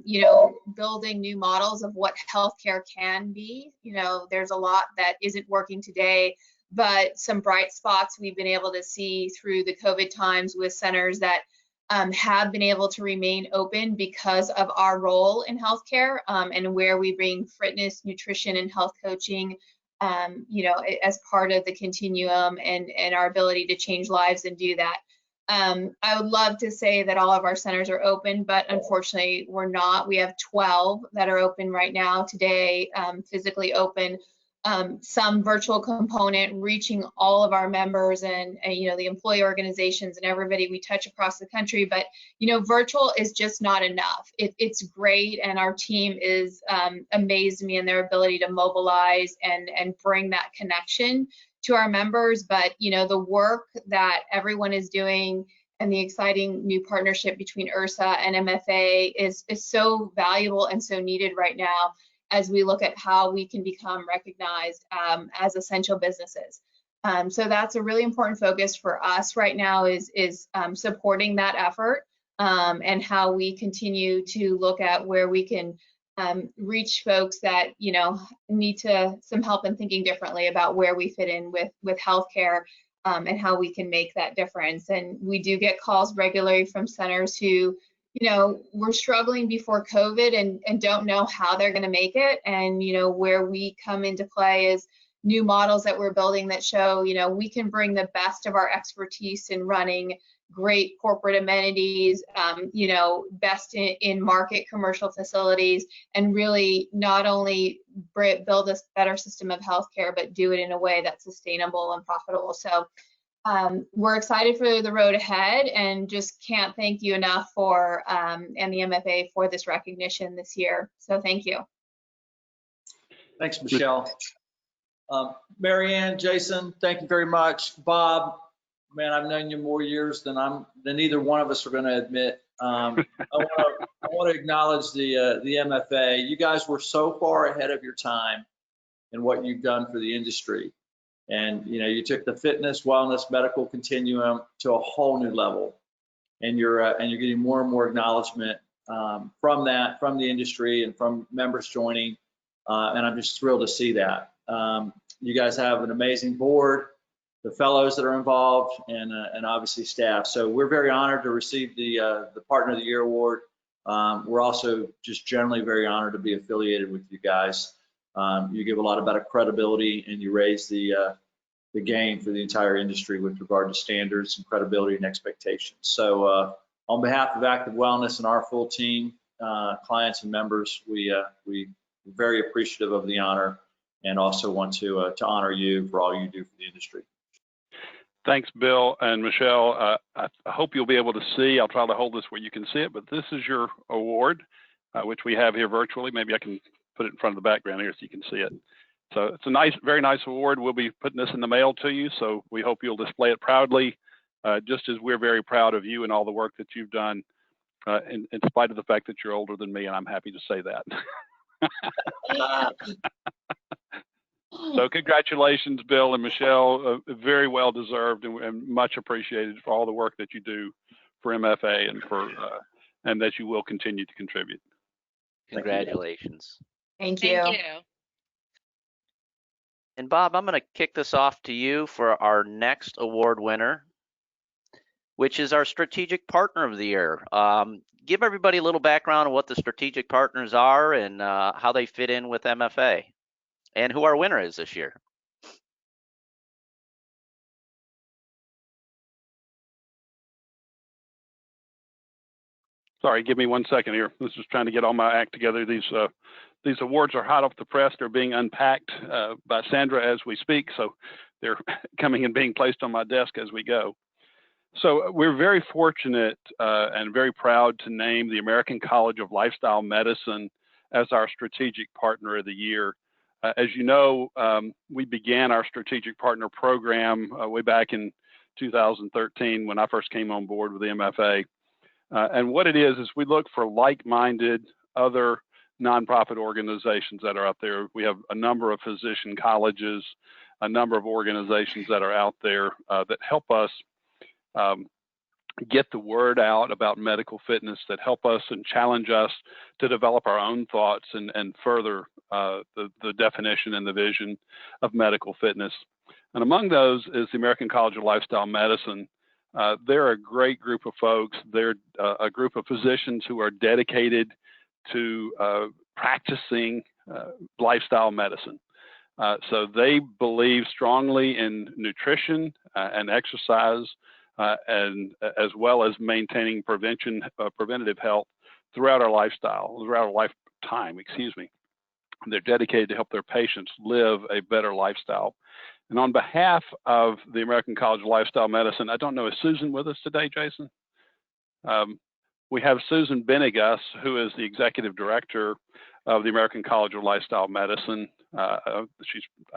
You know, building new models of what healthcare can be. You know, there's a lot that isn't working today, but some bright spots we've been able to see through the COVID times with centers that have been able to remain open because of our role in healthcare, and where we bring fitness, nutrition, and health coaching, you know, as part of the continuum, and our ability to change lives and do that. I would love to say that all of our centers are open, but unfortunately we're not. We have 12 that are open right now today, physically open. Some virtual component reaching all of our members and you know, the employee organizations and everybody we touch across the country. But you know, virtual is just not enough. It's great, and our team is amazed me in their ability to mobilize and bring that connection to our members. But you know, the work that everyone is doing and the exciting new partnership between IHRSA and MFA is so valuable and so needed right now, as we look at how we can become recognized as essential businesses. So that's a really important focus for us right now, is supporting that effort, and how we continue to look at where we can reach folks that, you know, need some help in thinking differently about where we fit in with healthcare, and how we can make that difference. And we do get calls regularly from centers who, you know, were struggling before COVID and don't know how they're going to make it. And, you know, where we come into play is new models that we're building that show, you know, we can bring the best of our expertise in running great corporate amenities, you know, best in market commercial facilities, and really not only build a better system of healthcare, but do it in a way that's sustainable and profitable. So we're excited for the road ahead, and just can't thank you enough for and the MFA for this recognition this year. So thank you. Thanks, Michelle. Marianne, Jason, thank you very much. Bob, man, I've known you more years than either one of us are going to admit. I want to acknowledge the MFA. You guys were so far ahead of your time in what you've done for the industry. And you know, you took the fitness, wellness, medical continuum to a whole new level, and you're getting more and more acknowledgement from the industry and from members joining, and I'm just thrilled to see that. You guys have an amazing board, the fellows that are involved, and obviously staff. So we're very honored to receive the Partner of the Year award. We're also just generally very honored to be affiliated with you guys. You give a lot of better credibility, and you raise the game for the entire industry with regard to standards and credibility and expectations. So on behalf of Active Wellness and our full team, clients and members, we're very appreciative of the honor, and also want to honor you for all you do for the industry. Thanks, Bill and Michelle. I hope you'll be able to see. I'll try to hold this where you can see it, but this is your award, which we have here virtually. Maybe I can put it in front of the background here so you can see it. So it's a nice, very nice award. We'll be putting this in the mail to you, so we hope you'll display it proudly, just as we're very proud of you and all the work that you've done, in spite of the fact that you're older than me, and I'm happy to say that. So congratulations, Bill and Michelle. Very well deserved and much appreciated for all the work that you do for MFA and that you will continue to contribute. Congratulations. Thank you. Thank you. And Bob, I'm going to kick this off to you for our next award winner, which is our Strategic Partner of the Year. Give everybody a little background on what the strategic partners are and how they fit in with MFA, and who our winner is this year. Sorry, give me 1 second here. This is trying to get all my act together. These awards are hot off the press. They're being unpacked by Sandra as we speak, so they're coming and being placed on my desk as we go. So we're very fortunate and very proud to name the American College of Lifestyle Medicine as our Strategic Partner of the Year. As you know, we began our Strategic Partner Program way back in 2013 when I first came on board with the MFA. And what it is we look for like-minded other nonprofit organizations that are out there. We have a number of physician colleges, a number of organizations that are out there that help us get the word out about medical fitness, that help us and challenge us to develop our own thoughts and further the definition and the vision of medical fitness. And among those is the American College of Lifestyle Medicine. They're a great group of folks. They're a group of physicians who are dedicated to practicing lifestyle medicine. So they believe strongly in nutrition and exercise, and as well as maintaining preventative health throughout our lifetime. They're dedicated to help their patients live a better lifestyle. And on behalf of the American College of Lifestyle Medicine, I don't know, is Susan with us today, Jason? We have Susan Benegas, who is the executive director of the American College of Lifestyle Medicine. I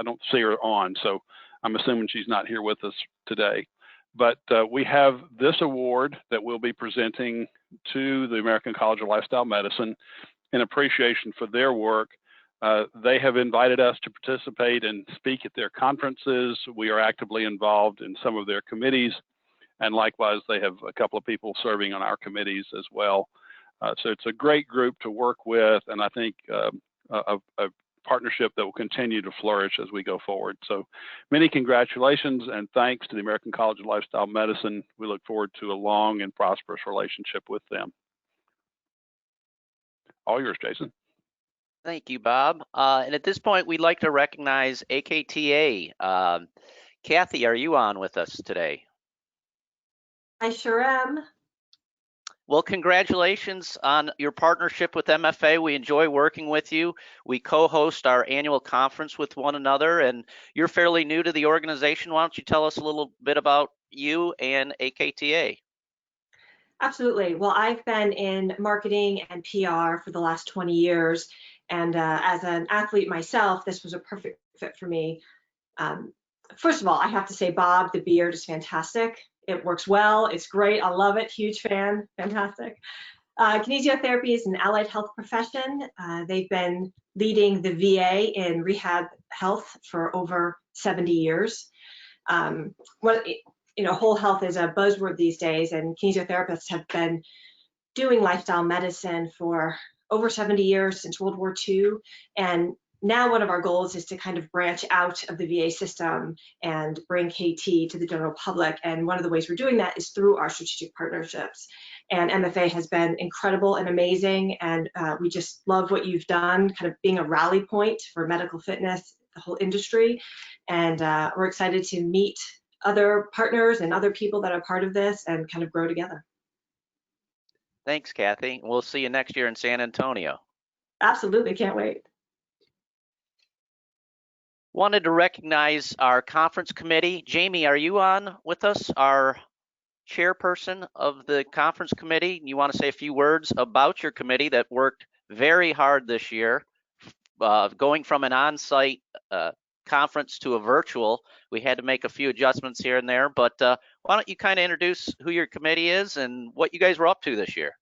don't see her on, so I'm assuming she's not here with us today. But we have this award that we'll be presenting to the American College of Lifestyle Medicine in appreciation for their work. They have invited us to participate and speak at their conferences. We are actively involved in some of their committees. And likewise, they have a couple of people serving on our committees as well. So it's a great group to work with, and I think a partnership that will continue to flourish as we go forward. So many congratulations and thanks to the American College of Lifestyle Medicine. We look forward to a long and prosperous relationship with them. All yours, Jason. Thank you, Bob. And at this point, we'd like to recognize AKTA. Kathy, are you on with us today? I sure am. Well, congratulations on your partnership with MFA. We enjoy working with you. We co-host our annual conference with one another, and you're fairly new to the organization. Why don't you tell us a little bit about you and AKTA? Absolutely. Well, I've been in marketing and PR for the last 20 years. And as an athlete myself, this was a perfect fit for me. First of all, I have to say, Bob, the beard is fantastic. It works well. It's great. I love it. Huge fan. Fantastic. Kinesiotherapy is an allied health profession. They've been leading the VA in rehab health for over 70 years. Whole health is a buzzword these days, and kinesiotherapists have been doing lifestyle medicine for over 70 years, since World War II. And now one of our goals is to kind of branch out of the VA system and bring KT to the general public. And one of the ways we're doing that is through our strategic partnerships. And MFA has been incredible and amazing. And we just love what you've done, kind of being a rally point for medical fitness, the whole industry. And we're excited to meet other partners and other people that are part of this and kind of grow together. Thanks, Kathy. We'll see you next year in San Antonio. Absolutely. Can't wait. Wanted to recognize our conference committee. Jamie, are you on with us, our chairperson of the conference committee? You want to say a few words about your committee that worked very hard this year, going from an on-site conference to a virtual. We had to make a few adjustments here and there, but why don't you kind of introduce who your committee is and what you guys were up to this year?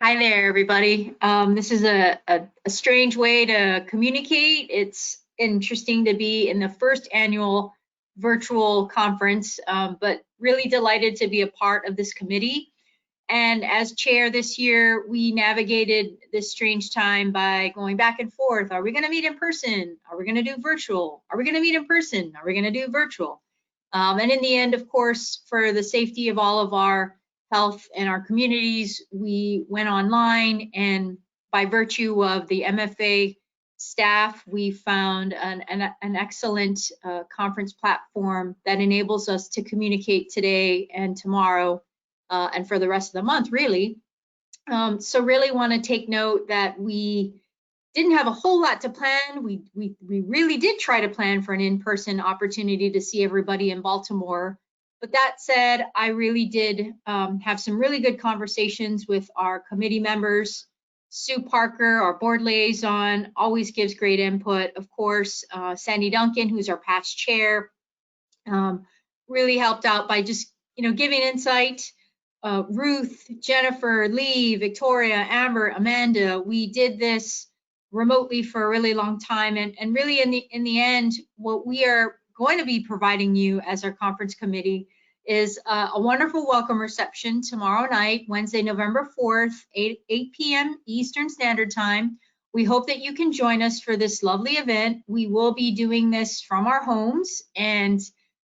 Hi there, everybody. This is a strange way to communicate. It's interesting to be in the first annual virtual conference, but really delighted to be a part of this committee. And as chair this year, we navigated this strange time by going back and forth. Are we going to meet in person? Are we going to do virtual? Are we going to meet in person? Are we going to do virtual? And in the end, of course, for the safety of all of our health and our communities, we went online, and by virtue of the MFA staff, we found an excellent conference platform that enables us to communicate today and tomorrow and for the rest of the month, really. So really want to take note that we didn't have a whole lot to plan. We really did try to plan for an in-person opportunity to see everybody in Baltimore. But that said, I really did have some really good conversations with our committee members. Sue Parker, our board liaison, always gives great input. Of course, Sandy Duncan, who's our past chair, really helped out by just giving insight Ruth, Jennifer, Lee, Victoria, Amber, Amanda, we did this remotely for a really long time. And really in the end, what we are going to be providing you as our conference committee is a wonderful welcome reception tomorrow night, Wednesday, November 4th, 8 p.m. Eastern Standard Time. We hope that you can join us for this lovely event. We will be doing this from our homes, and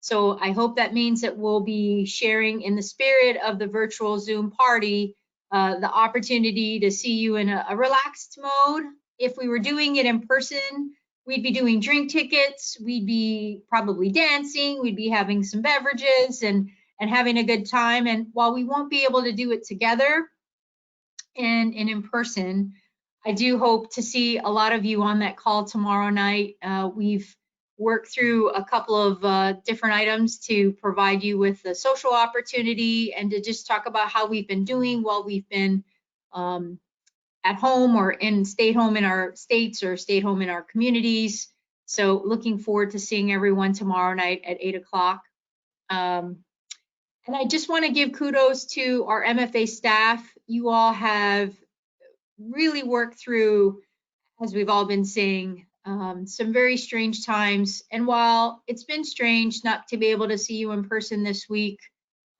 so I hope that means that we'll be sharing in the spirit of the virtual Zoom party, the opportunity to see you in a relaxed mode. If we were doing it in person, we'd be doing drink tickets, we'd be probably dancing, we'd be having some beverages and having a good time. And while we won't be able to do it together and in person, I do hope to see a lot of you on that call tomorrow night. We've worked through a couple of different items to provide you with a social opportunity and to just talk about how we've been doing while we've been at home or stayed home in our states or stayed home in our communities. So looking forward to seeing everyone tomorrow night at 8 o'clock. And I just want to give kudos to our MFA staff. You all have really worked through, as we've all been saying, some very strange times. And while it's been strange not to be able to see you in person this week,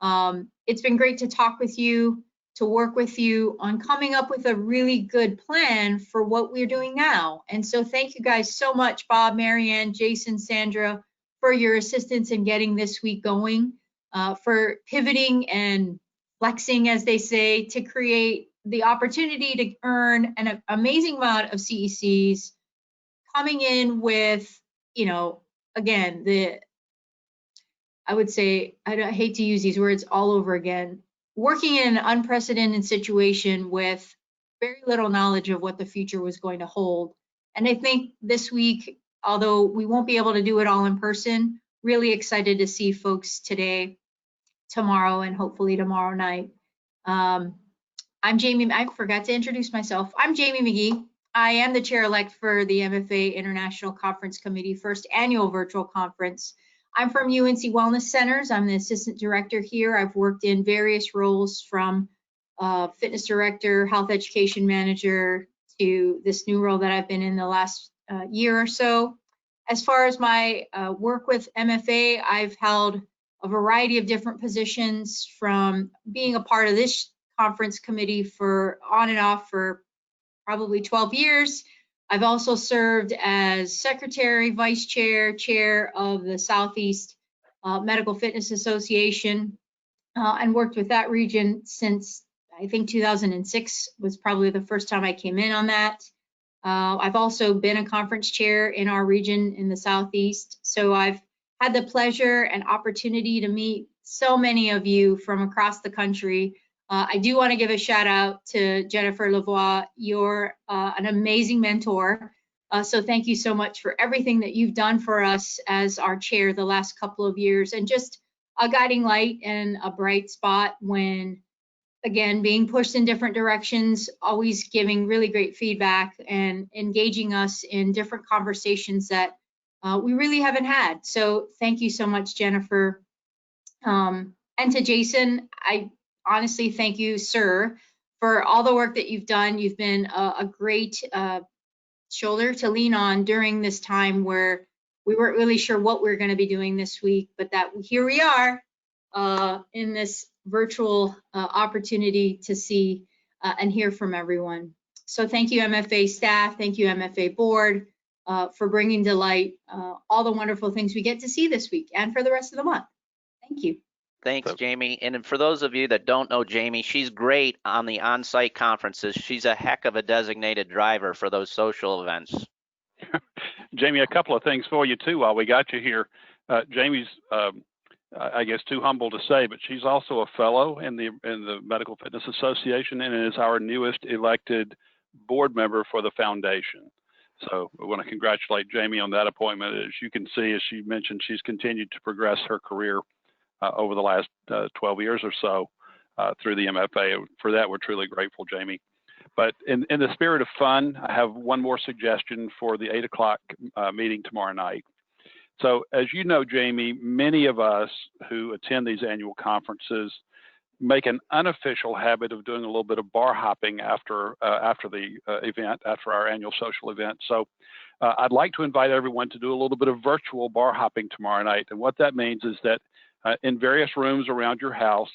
it's been great to talk with you, to work with you on coming up with a really good plan for what we're doing now. And so thank you guys so much, Bob, Marianne, Jason, Sandra, for your assistance in getting this week going, for pivoting and flexing, as they say, to create the opportunity to earn an amazing amount of CECs, coming in with, you know, again, I would say, I hate to use these words all over again, working in an unprecedented situation with very little knowledge of what the future was going to hold. And I think this week, although we won't be able to do it all in person, really excited to see folks today, tomorrow, and hopefully tomorrow night. I'm Jamie. I forgot to introduce myself. I'm Jamie McGee. I am the chair-elect for the MFA International Conference Committee First Annual Virtual Conference. I'm from UNC Wellness Centers. I'm the assistant director here. I've worked in various roles from fitness director, health education manager, to this new role that I've been in the last year or so. As far as my work with MFA, I've held a variety of different positions, from being a part of this conference committee for on and off for probably 12 years. I've also served as secretary, vice chair, chair of the Southeast Medical Fitness Association, and worked with that region since I think 2006 was probably the first time I came in on that. I've also been a conference chair in our region in the Southeast. So I've had the pleasure and opportunity to meet so many of you from across the country. I do want to give a shout out to Jennifer Lavoie. You're an amazing mentor. So thank you so much for everything that you've done for us as our chair the last couple of years, and just a guiding light and a bright spot when, again, being pushed in different directions, always giving really great feedback and engaging us in different conversations that we really haven't had. So thank you so much, Jennifer. And to Jason, I honestly thank you, sir, for all the work that you've done. You've been a great shoulder to lean on during this time where we weren't really sure what we were going to be doing this week, but that here we are in this virtual opportunity to see and hear from everyone. So thank you, MFA staff. Thank you, MFA board, for bringing to light all the wonderful things we get to see this week and for the rest of the month. Thank you. Thanks, Jamie. And for those of you that don't know Jamie, she's great on the on-site conferences. She's a heck of a designated driver for those social events. Jamie, a couple of things for you too while we got you here. Jamie's, I guess, too humble to say, but she's also a fellow in the Medical Fitness Association and is our newest elected board member for the foundation. So we want to congratulate Jamie on that appointment. As you can see, as she mentioned, she's continued to progress her career over the last 12 years or so through the MFA. For that, we're truly grateful, Jamie. But in the spirit of fun, I have one more suggestion for the 8 o'clock meeting tomorrow night. So as you know, Jamie, many of us who attend these annual conferences make an unofficial habit of doing a little bit of bar hopping after the event, after our annual social event. So I'd like to invite everyone to do a little bit of virtual bar hopping tomorrow night. And what that means is that in various rooms around your house,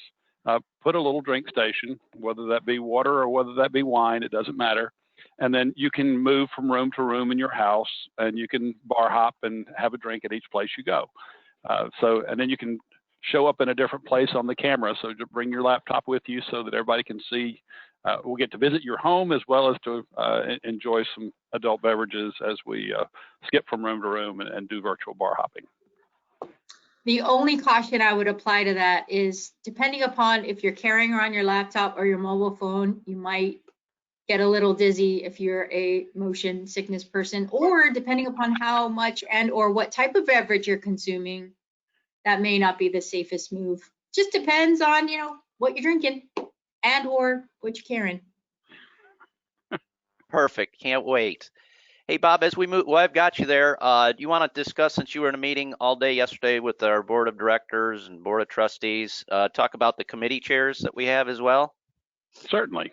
put a little drink station, whether that be water or whether that be wine, it doesn't matter. And then you can move from room to room in your house, and you can bar hop and have a drink at each place you go. And then you can show up in a different place on the camera. So to bring your laptop with you so that everybody can see. We'll get to visit your home as well as to enjoy some adult beverages as we skip from room to room and do virtual bar hopping. The only caution I would apply to that is, depending upon if you're carrying around your laptop or your mobile phone, you might get a little dizzy if you're a motion sickness person, or depending upon how much and or what type of beverage you're consuming, that may not be the safest move. Just depends on, what you're drinking and or what you're carrying. Perfect. Can't wait. Hey, Bob, as we move, well, I've got you there. Do you want to discuss, since you were in a meeting all day yesterday with our board of directors and board of trustees, talk about the committee chairs that we have as well? Certainly.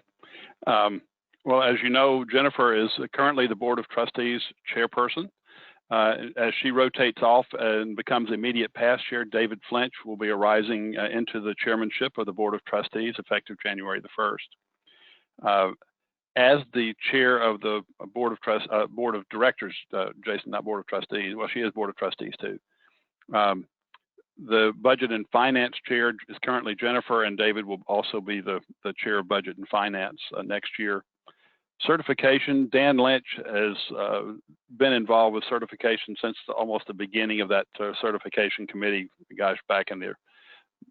Well, as you know, Jennifer is currently the board of trustees chairperson. As she rotates off and becomes immediate past chair, David Flinch will be arising into the chairmanship of the board of trustees effective January the 1st. As the chair of the board of directors, Jason, not board of trustees. Well, she is board of trustees too. The budget and finance chair is currently Jennifer, and David will also be the chair of budget and finance next year. Certification, Dan Lynch has been involved with certification since almost the beginning of that certification committee, gosh, back in the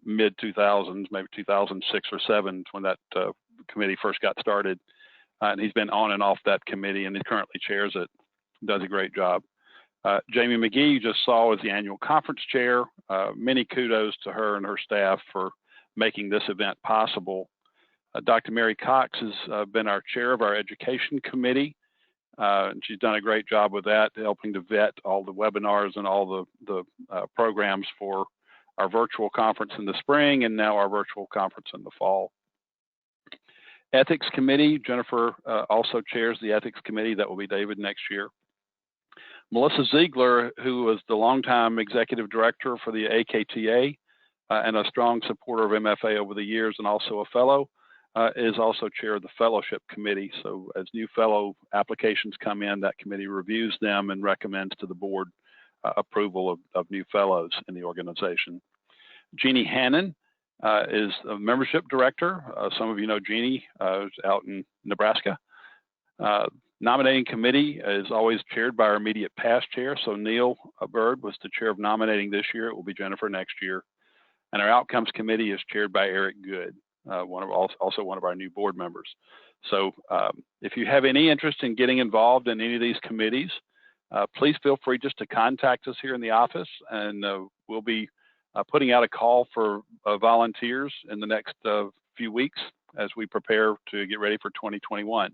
mid 2000s, maybe 2006 or 7, when that committee first got started. And he's been on and off that committee, and he currently chairs it, does a great job. Jamie McGee, you just saw, as the annual conference chair. Many kudos to her and her staff for making this event possible. Dr. Mary Cox has been our chair of our education committee. And she's done a great job with that, helping to vet all the webinars and all the programs for our virtual conference in the spring and now our virtual conference in the fall. Ethics committee, Jennifer also chairs the ethics committee. That will be David next year. Melissa Ziegler, who was the longtime executive director for the AKTA and a strong supporter of MFA over the years and also a fellow, is also chair of the fellowship committee. So as new fellow applications come in, that committee reviews them and recommends to the board approval of new fellows in the organization. Jeannie Hannon is a membership director. Some of you know Jeannie is out in Nebraska. Nominating committee is always chaired by our immediate past chair. So Neil Bird was the chair of nominating this year. It will be Jennifer next year. And our outcomes committee is chaired by Eric Good, also one of our new board members. So if you have any interest in getting involved in any of these committees, please feel free just to contact us here in the office, and we'll be putting out a call for volunteers in the next few weeks as we prepare to get ready for 2021.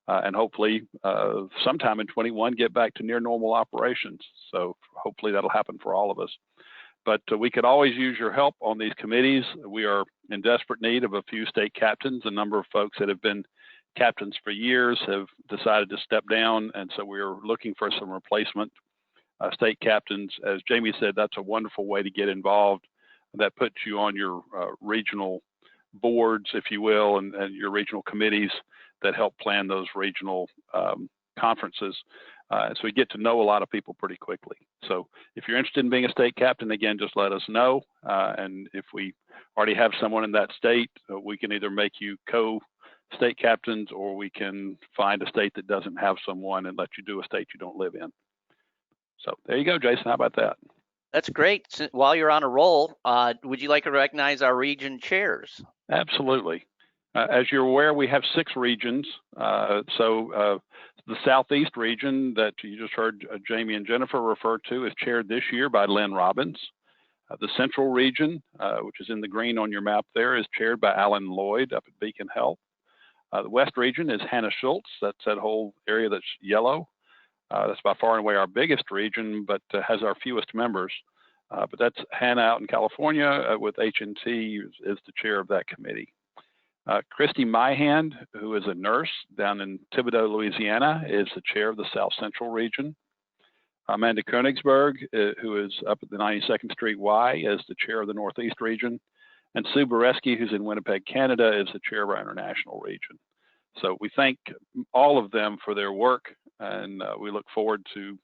And hopefully sometime in 21 get back to near normal operations. So hopefully that'll happen for all of us. But we could always use your help on these committees. We are in desperate need of a few state captains. A number of folks that have been captains for years have decided to step down, and so we're looking for some replacement state captains. As Jamie said, that's a wonderful way to get involved. That puts you on your regional boards, if you will, and your regional committees that help plan those regional conferences. So we get to know a lot of people pretty quickly. So if you're interested in being a state captain, again, just let us know. And if we already have someone in that state, we can either make you co-state captains, or we can find a state that doesn't have someone and let you do a state you don't live in. So there you go, Jason. How about that? That's great. While you're on a roll, would you like to recognize our region chairs? Absolutely. As you're aware, we have 6 regions. The Southeast region that you just heard Jamie and Jennifer refer to is chaired this year by Lynn Robbins. The Central region, which is in the green on your map there, is chaired by Alan Lloyd up at Beacon Health. The West region is Hannah Schultz. That's that whole area that's yellow. That's by far and away our biggest region, but has our fewest members. But that's Hannah out in California with HNT is the chair of that committee. Christy Myhand, who is a nurse down in Thibodaux, Louisiana, is the chair of the South Central region. Amanda Koenigsberg, who is up at the 92nd Street Y, is the chair of the Northeast region. And Sue Boreski, who's in Winnipeg, Canada, is the chair of our international region. So we thank all of them for their work, and we look forward to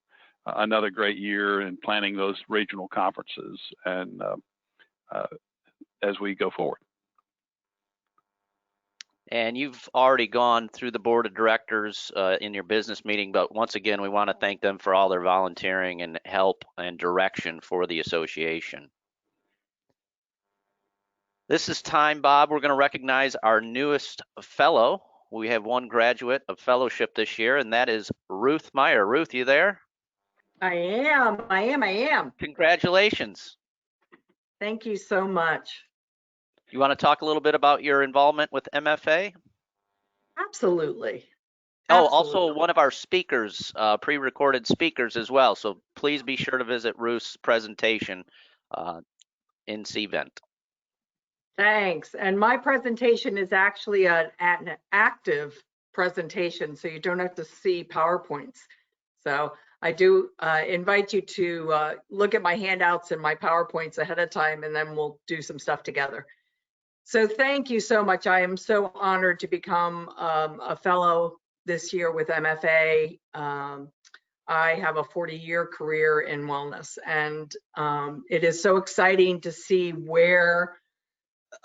another great year in planning those regional conferences and as we go forward. And you've already gone through the board of directors in your business meeting, but once again, we want to thank them for all their volunteering and help and direction for the association. This is time, Bob. We're going to recognize our newest fellow. We have one graduate of fellowship this year, and that is Ruth Meyer. Ruth, you there? I am. Congratulations. Thank you so much. You want to talk a little bit about your involvement with MFA? Absolutely. Oh, also one of our speakers, pre-recorded speakers as well. So please be sure to visit Ruth's presentation in CVent. Thanks. And my presentation is actually an active presentation, so you don't have to see PowerPoints. So I do invite you to look at my handouts and my PowerPoints ahead of time, and then we'll do some stuff together. So thank you so much. I am so honored to become a fellow this year with MFA. I have a 40-year career in wellness, and it is so exciting to see where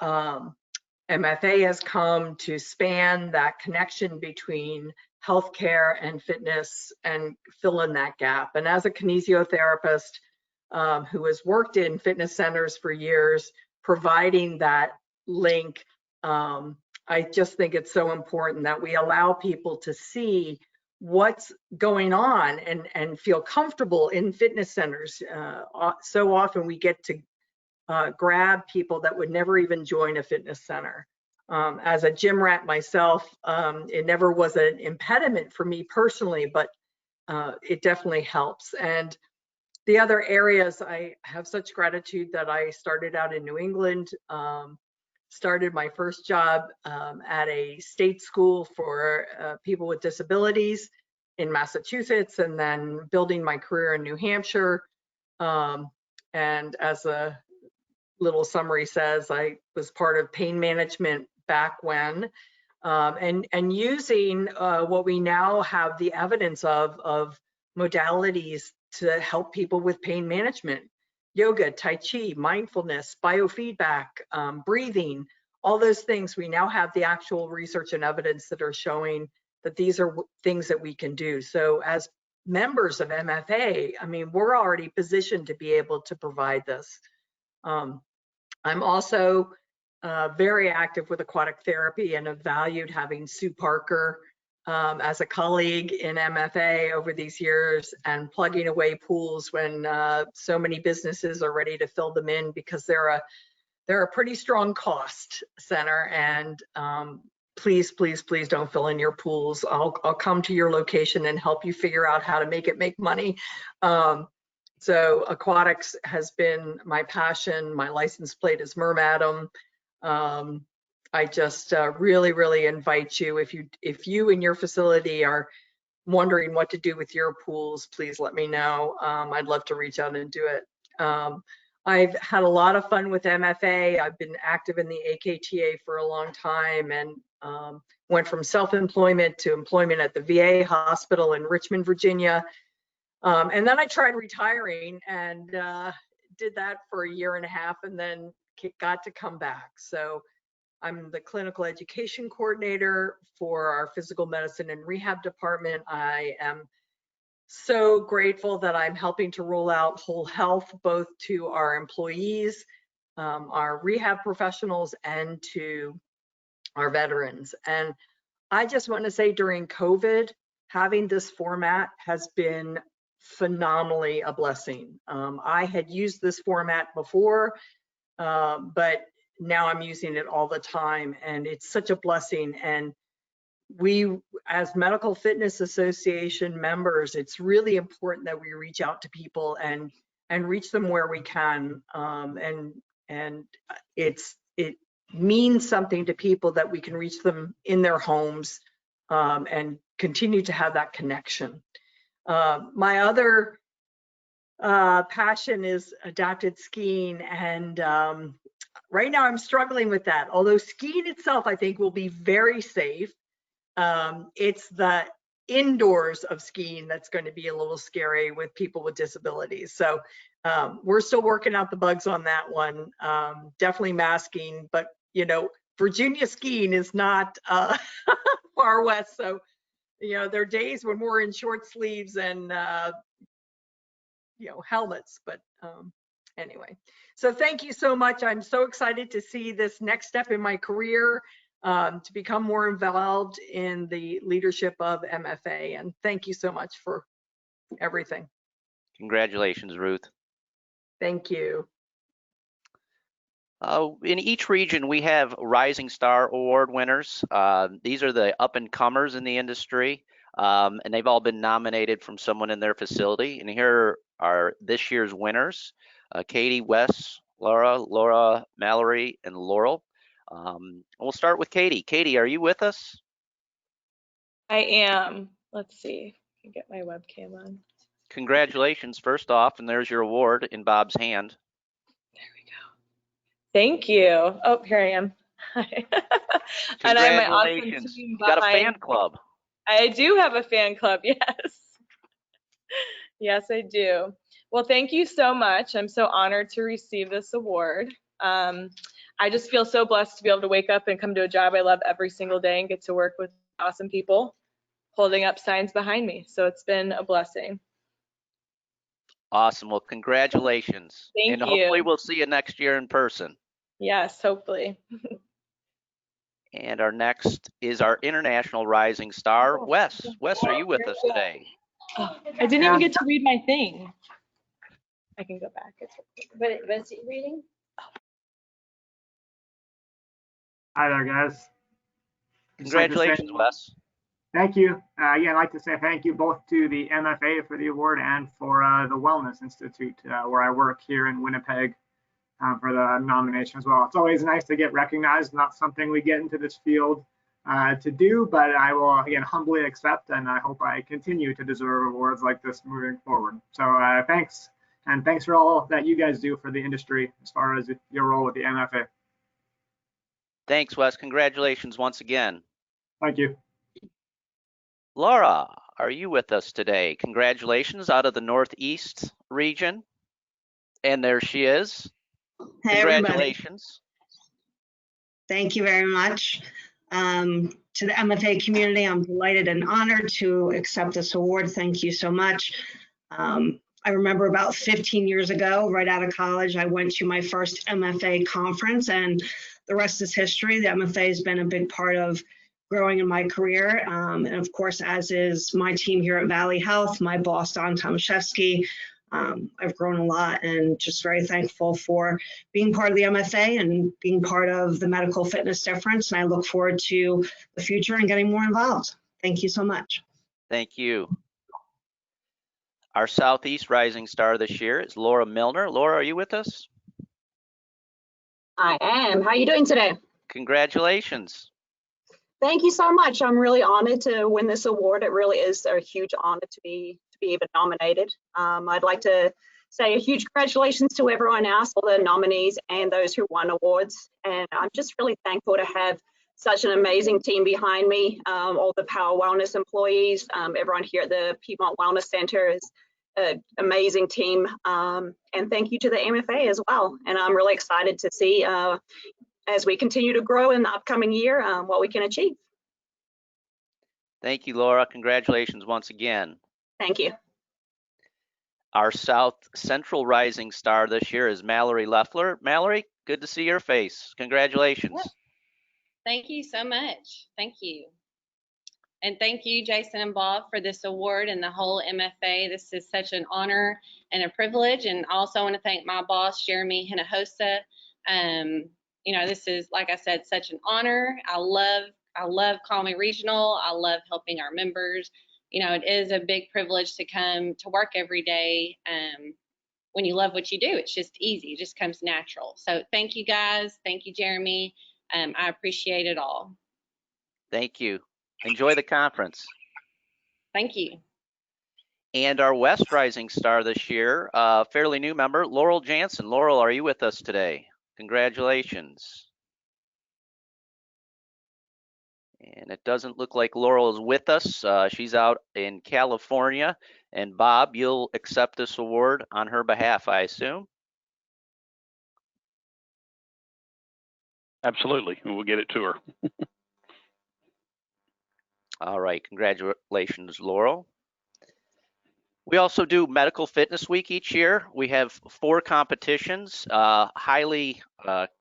MFA has come to span that connection between healthcare and fitness and fill in that gap. And as a kinesiotherapist who has worked in fitness centers for years, providing that link, I just think it's so important that we allow people to see what's going on and feel comfortable in fitness centers. So often we get to grab people that would never even join a fitness center. As a gym rat myself, it never was an impediment for me personally, but it definitely helps. And the other areas, I have such gratitude that I started out in New England, started my first job at a state school for people with disabilities in Massachusetts, and then building my career in New Hampshire. And as a little summary says, I was part of pain management back when, and using what we now have the evidence of modalities to help people with pain management: yoga, tai chi, mindfulness, biofeedback, breathing, all those things. We now have the actual research and evidence that are showing that these are things that we can do. So as members of MFA, I mean, we're already positioned to be able to provide this. I'm also very active with aquatic therapy and have valued having Sue Parker as a colleague in MFA over these years, and plugging away pools when so many businesses are ready to fill them in because they're a pretty strong cost center. And please, please, please don't fill in your pools. I'll come to your location and help you figure out how to make it make money. So aquatics has been my passion. My license plate is Mermadam. I just really, really invite you, if you and your facility are wondering what to do with your pools, please let me know. I'd love to reach out and do it. I've had a lot of fun with MFA. I've been active in the AKTA for a long time, and went from self-employment to employment at the VA hospital in Richmond, Virginia. And then I tried retiring and did that for a year and a half, and then got to come back. So I'm the clinical education coordinator for our physical medicine and rehab department. I am so grateful that I'm helping to roll out whole health, both to our employees, our rehab professionals, and to our veterans. And I just want to say, during COVID, having this format has been phenomenally a blessing. I had used this format before, but now I'm using it all the time, and it's such a blessing. And we, as Medical Fitness Association members, it's really important that we reach out to people and and reach them where we can. And it means something to people that we can reach them in their homes and continue to have that connection. My other passion is adapted skiing, and right now I'm struggling with that. Although skiing itself, I think, will be very safe. It's the indoors of skiing that's going to be a little scary with people with disabilities. So we're still working out the bugs on that one. Definitely masking, but Virginia skiing is not far west. So, there are days when we're in short sleeves and, helmets, but anyway. So thank you so much. I'm so excited to see this next step in my career, to become more involved in the leadership of MFA. And thank you so much for everything. Congratulations, Ruth. Thank you. In each region, we have Rising Star Award winners. These are the up-and-comers in the industry, and they've all been nominated from someone in their facility. And here are this year's winners: Katie, Wes, Laura, Mallory, and Laurel. We'll start with Katie. Katie, are you with us? I am. Let's see. I can get my webcam on. Congratulations, first off, and there's your award in Bob's hand. There we go. Thank you. Oh, here I am. And I have my awesome team got a fan club. I do have a fan club, yes. Yes, I do. Well, thank you so much. I'm so honored to receive this award. I just feel so blessed to be able to wake up and come to a job I love every single day and get to work with awesome people holding up signs behind me. So it's been a blessing. Awesome. Well, congratulations. Thank you. Hopefully we'll see you next year in person. Yes, hopefully. And our next is our international rising star, Wes. Wes, are you with us today? Oh, I didn't even get to read my thing. I can go back. But is it reading? Hi there, guys. Congratulations, Wes. Thank you. I'd like to say thank you both to the MFA for the award and for the Wellness Institute, where I work here in Winnipeg, for the nomination as well. It's always nice to get recognized, not something we get into this field to do, but I will, again, humbly accept, and I hope I continue to deserve awards like this moving forward. So thanks, and thanks for all that you guys do for the industry as far as your role with the MFA. Thanks, Wes. Congratulations once again. Thank you. Laura, are you with us today? Congratulations out of the Northeast region. And there she is. Hey, congratulations. Everybody. Thank you very much. To the MFA community, I'm delighted and honored to accept this award. Thank you so much. I remember about 15 years ago, right out of college, I went to my first MFA conference, and the rest is history. The MFA has been a big part of growing in my career. And of course, as is my team here at Valley Health, my boss, Don Tomaszewski. I've grown a lot and just very thankful for being part of the MFA and being part of the medical fitness difference. And I look forward to the future and getting more involved. Thank you so much. Thank you. Our Southeast rising star this year is Laura Milner. Laura, are you with us? I am. How are you doing today? Congratulations. Thank you so much. I'm really honored to win this award. It really is a huge honor to be even nominated. I'd like to say a huge congratulations to everyone else, all the nominees and those who won awards. And I'm just really thankful to have such an amazing team behind me, all the Power Wellness employees, everyone here at the Piedmont Wellness Center is an amazing team. And thank you to the MFA as well. And I'm really excited to see as we continue to grow in the upcoming year, what we can achieve. Thank you, Laura. Congratulations once again. Thank you. Our South Central rising star this year is Mallory Leffler. Mallory, good to see your face. Congratulations. Thank you so much. Thank you. And thank you, Jason and Bob, for this award and the whole MFA. This is such an honor and a privilege. And I also want to thank my boss, Jeremy Hinojosa. This is, like I said, such an honor. I love Colony Regional. I love helping our members. It is a big privilege to come to work every day when you love what you do, it's just easy. It just comes natural. So thank you guys. Thank you, Jeremy. I appreciate it all. Thank you. Enjoy the conference. Thank you. And our West Rising Star this year, fairly new member, Laurel Jansen. Laurel, are you with us today? Congratulations. And it doesn't look like Laurel is with us. She's out in California. And Bob, you'll accept this award on her behalf, I assume? Absolutely. We'll get it to her. All right. Congratulations, Laurel. We also do Medical Fitness Week each year. We have 4 competitions, highly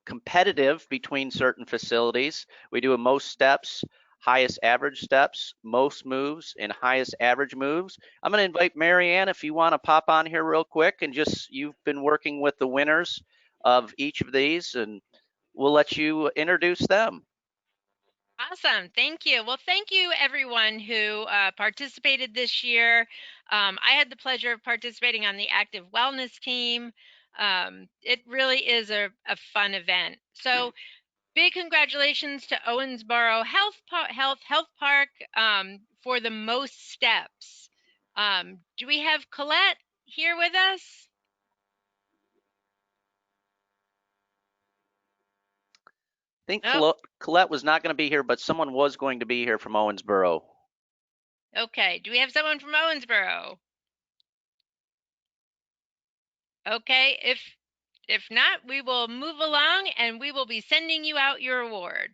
competitive between certain facilities. We do a most steps, highest average steps, most moves, and highest average moves. I'm going to invite Marianne if you want to pop on here real quick and just, you've been working with the winners of each of these, and we'll let you introduce them. Awesome. Thank you. Well, thank you everyone who participated this year. I had the pleasure of participating on the active wellness team. It really is a fun event. So big congratulations to Owensboro Health Park for the most steps. Do we have Colette here with us? I think Colette was not going to be here, but someone was going to be here from Owensboro. Okay. Do we have someone from Owensboro? Okay. If not, we will move along and we will be sending you out your award.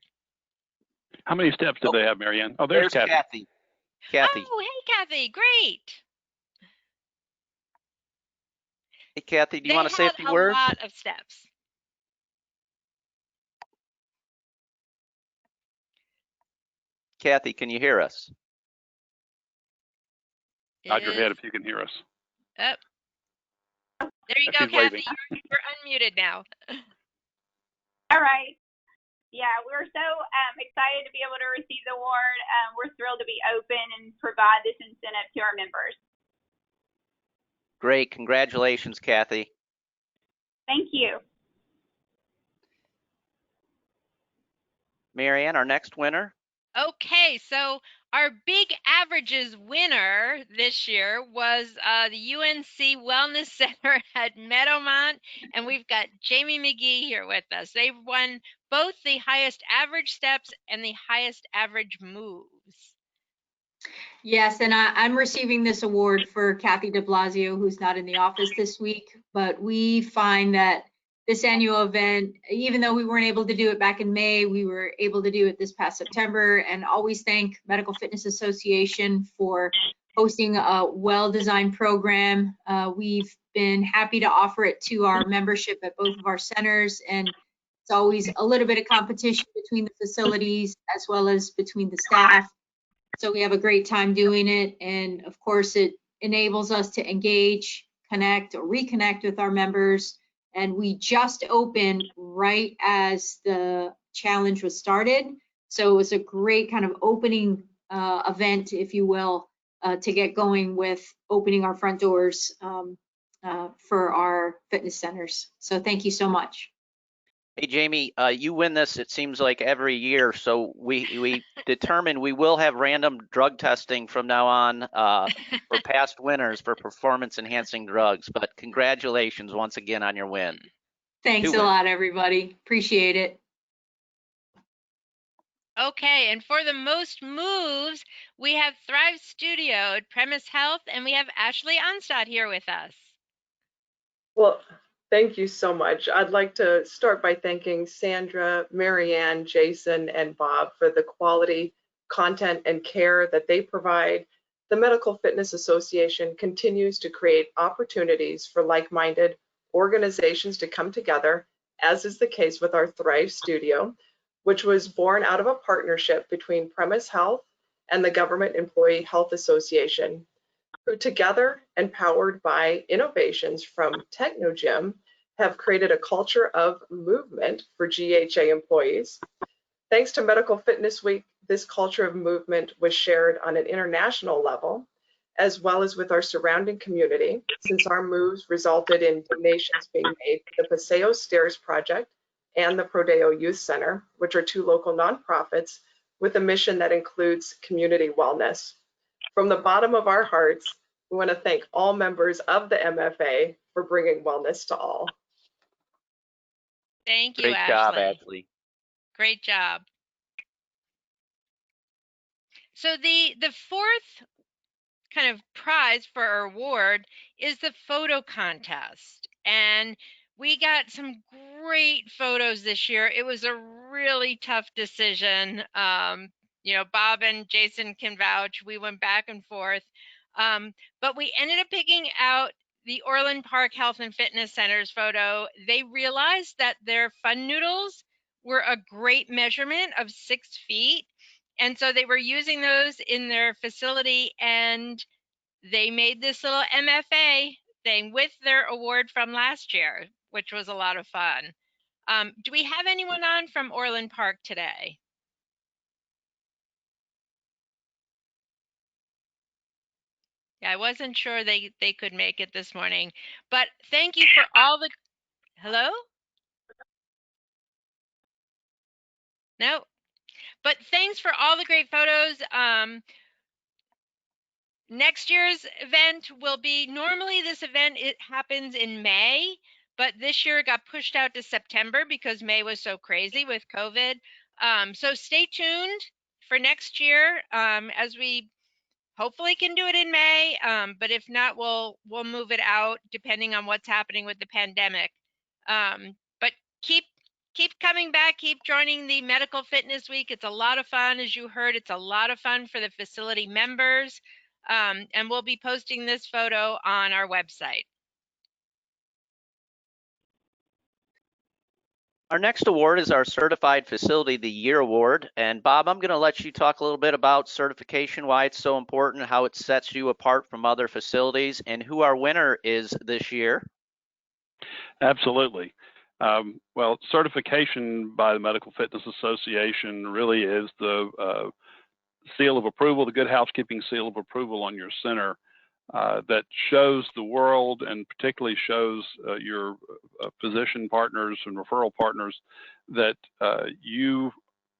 How many steps did they have, Marianne? Oh, there's Kathy. Kathy. Oh, hey, Kathy. Great. Hey, Kathy, do you want to say a few words? They had a lot of steps. Kathy, can you hear us? Nod your head if you can hear us. There you go, Kathy. You're unmuted now. All right. Yeah, we're so excited to be able to receive the award. We're thrilled to be open and provide this incentive to our members. Great. Congratulations, Kathy. Thank you. Marianne, our next winner. Okay, so our big averages winner this year was the UNC Wellness Center at Meadowmont, and we've got Jamie McGee here with us. They've won both the highest average steps and the highest average moves. Yes, and I'm receiving this award for Kathy de Blasio, who's not in the office this week, but we find that this annual event, even though we weren't able to do it back in May, we were able to do it this past September, and always thank Medical Fitness Association for hosting a well-designed program. We've been happy to offer it to our membership at both of our centers, and it's always a little bit of competition between the facilities as well as between the staff. So we have a great time doing it, and of course it enables us to engage, connect, or reconnect with our members. And we just opened right as the challenge was started. So it was a great kind of opening event, if you will, to get going with opening our front doors for our fitness centers. So thank you so much. Hey, Jamie, you win this, it seems like every year. So we determined we will have random drug testing from now on for past winners for performance enhancing drugs. But congratulations once again on your win. Thanks a lot, everybody. Appreciate it. Okay, and for the most moves, we have Thrive Studio at Premise Health, and we have Ashley Onstad here with us. Well, thank you so much. I'd like to start by thanking Sandra, Marianne, Jason, and Bob for the quality, content, and care that they provide. The Medical Fitness Association continues to create opportunities for like-minded organizations to come together, as is the case with our Thrive Studio, which was born out of a partnership between Premise Health and the Government Employee Health Association, who together, empowered by innovations from TechnoGym, have created a culture of movement for GHA employees. Thanks to Medical Fitness Week, this culture of movement was shared on an international level, as well as with our surrounding community, since our moves resulted in donations being made to the Paseo Stairs Project and the Prodeo Youth Center, which are two local nonprofits with a mission that includes community wellness. From the bottom of our hearts, we want to thank all members of the MFA for bringing wellness to all. Thank you, Great Ashley. job, Ashley. Great job. So the fourth kind of prize for our award is the photo contest. And we got some great photos this year. It was a really tough decision. You know, Bob and Jason can vouch. We went back and forth. But we ended up picking out the Orland Park Health and Fitness Center's photo. They realized that their fun noodles were a great measurement of 6 feet. And so they were using those in their facility, and they made this little MFA thing with their award from last year, which was a lot of fun. Do we have anyone on from Orland Park today? Yeah, I wasn't sure they could make it this morning, but thank you for all the, hello? No, but thanks for all the great photos. Next year's event will be, normally this event, it happens in May, but this year it got pushed out to September because May was so crazy with COVID. So stay tuned for next year, as we hopefully can do it in May, but if not, we'll move it out depending on what's happening with the pandemic. But keep coming back, keep joining the Medical Fitness Week. It's a lot of fun. As you heard, it's a lot of fun for the facility members. And we'll be posting this photo on our website. Our next award is our Certified Facility of the Year Award. And Bob, I'm going to let you talk a little bit about certification, why it's so important, how it sets you apart from other facilities, and who our winner is this year. Absolutely. Well, certification by the Medical Fitness Association really is the seal of approval, the Good Housekeeping seal of approval on your center that shows the world, and particularly shows your physician partners and referral partners, that you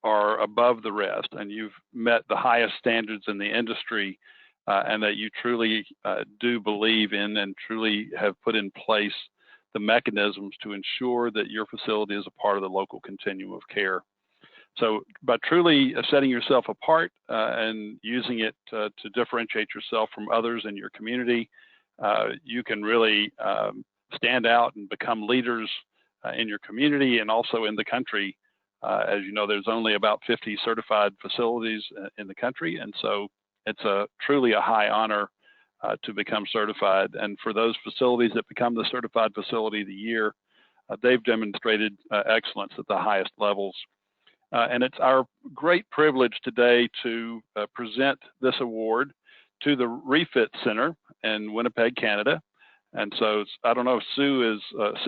are above the rest and you've met the highest standards in the industry, and that you truly do believe in and truly have put in place the mechanisms to ensure that your facility is a part of the local continuum of care. So by truly setting yourself apart and using it to differentiate yourself from others in your community, you can really stand out and become leaders in your community and also in the country. As you know, there's only about 50 certified facilities in the country, and so it's truly a high honor to become certified. And for those facilities that become the Certified Facility of the Year, they've demonstrated excellence at the highest levels. And it's our great privilege today to present this award to the Refit Center in Winnipeg, Canada. And so I don't know if Sue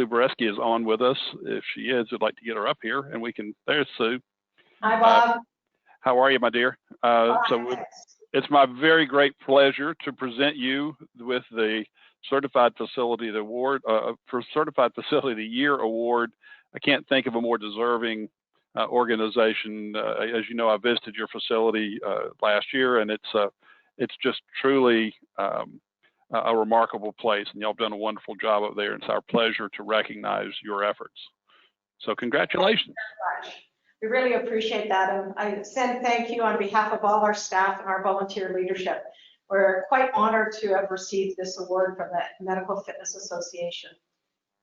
Boreski is on with us. If she is, I'd like to get her up here, and we can. There's Sue. Hi, Bob. How are you, my dear? So it's my very great pleasure to present you with the Certified Facility of the Award for Certified Facility of the Year Award. I can't think of a more deserving organization. As you know, I visited your facility last year, and it's just truly a remarkable place, and y'all have done a wonderful job up there. It's our pleasure to recognize your efforts. So congratulations. Thank you very much. We really appreciate that, and I send thank you on behalf of all our staff and our volunteer leadership. We're quite honored to have received this award from the Medical Fitness Association.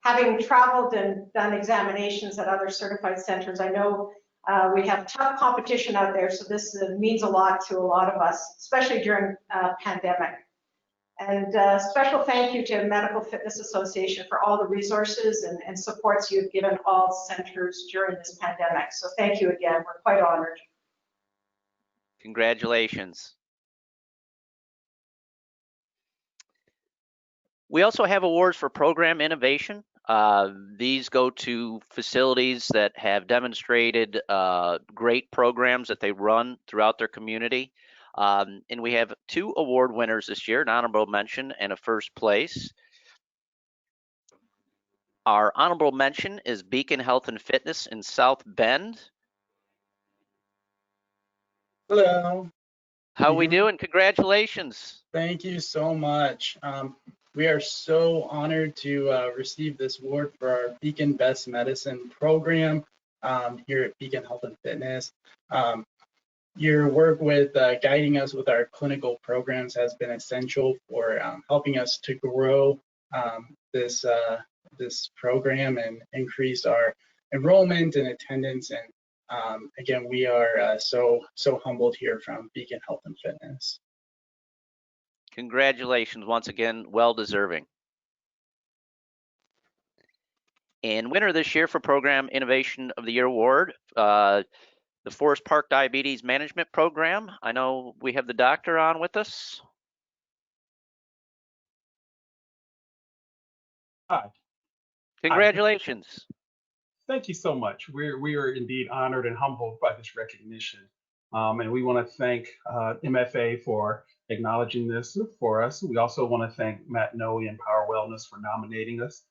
Having traveled and done examinations at other certified centers, I know we have tough competition out there, so this means a lot to a lot of us, especially during pandemic. And special thank you to Medical Fitness Association for all the resources and supports you've given all centers during this pandemic. So thank you again, we're quite honored. Congratulations. We also have awards for program innovation. These go to facilities that have demonstrated great programs that they run throughout their community. And we have 2 award winners this year, an honorable mention and a first place. Our honorable mention is Beacon Health and Fitness in South Bend. Hello. How we doing? Congratulations. Thank you so much. We are so honored to receive this award for our Beacon Best Medicine program here at Beacon Health and Fitness. Your work with guiding us with our clinical programs has been essential for helping us to grow this program and increase our enrollment and attendance. And again, we are so humbled here from Beacon Health and Fitness. Congratulations once again, well deserving. And winner this year for Program Innovation of the Year Award, the Forest Park Diabetes Management Program. I know we have the doctor on with us. Hi. Congratulations. Thank you so much. We are indeed honored and humbled by this recognition. And we want to thank MFA for acknowledging this for us. We also want to thank Matt Noe and Power Wellness for nominating us.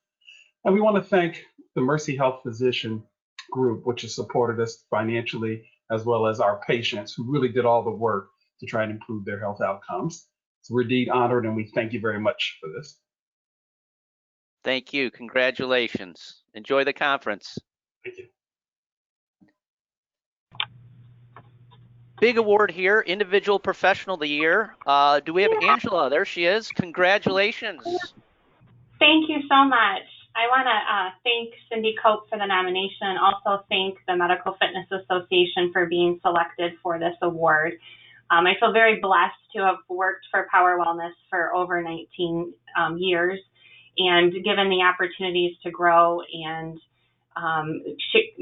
And we want to thank the Mercy Health Physician Group, which has supported us financially, as well as our patients who really did all the work to try and improve their health outcomes. So we're indeed honored, and we thank you very much for this. Thank you. Congratulations. Enjoy the conference. Thank you. Big award here, Individual Professional of the Year. Do we have Angela? There she is. Congratulations. Thank you so much. I want to thank Cindy Cope for the nomination and also thank the Medical Fitness Association for being selected for this award. I feel very blessed to have worked for Power Wellness for over 19 years and given the opportunities to grow and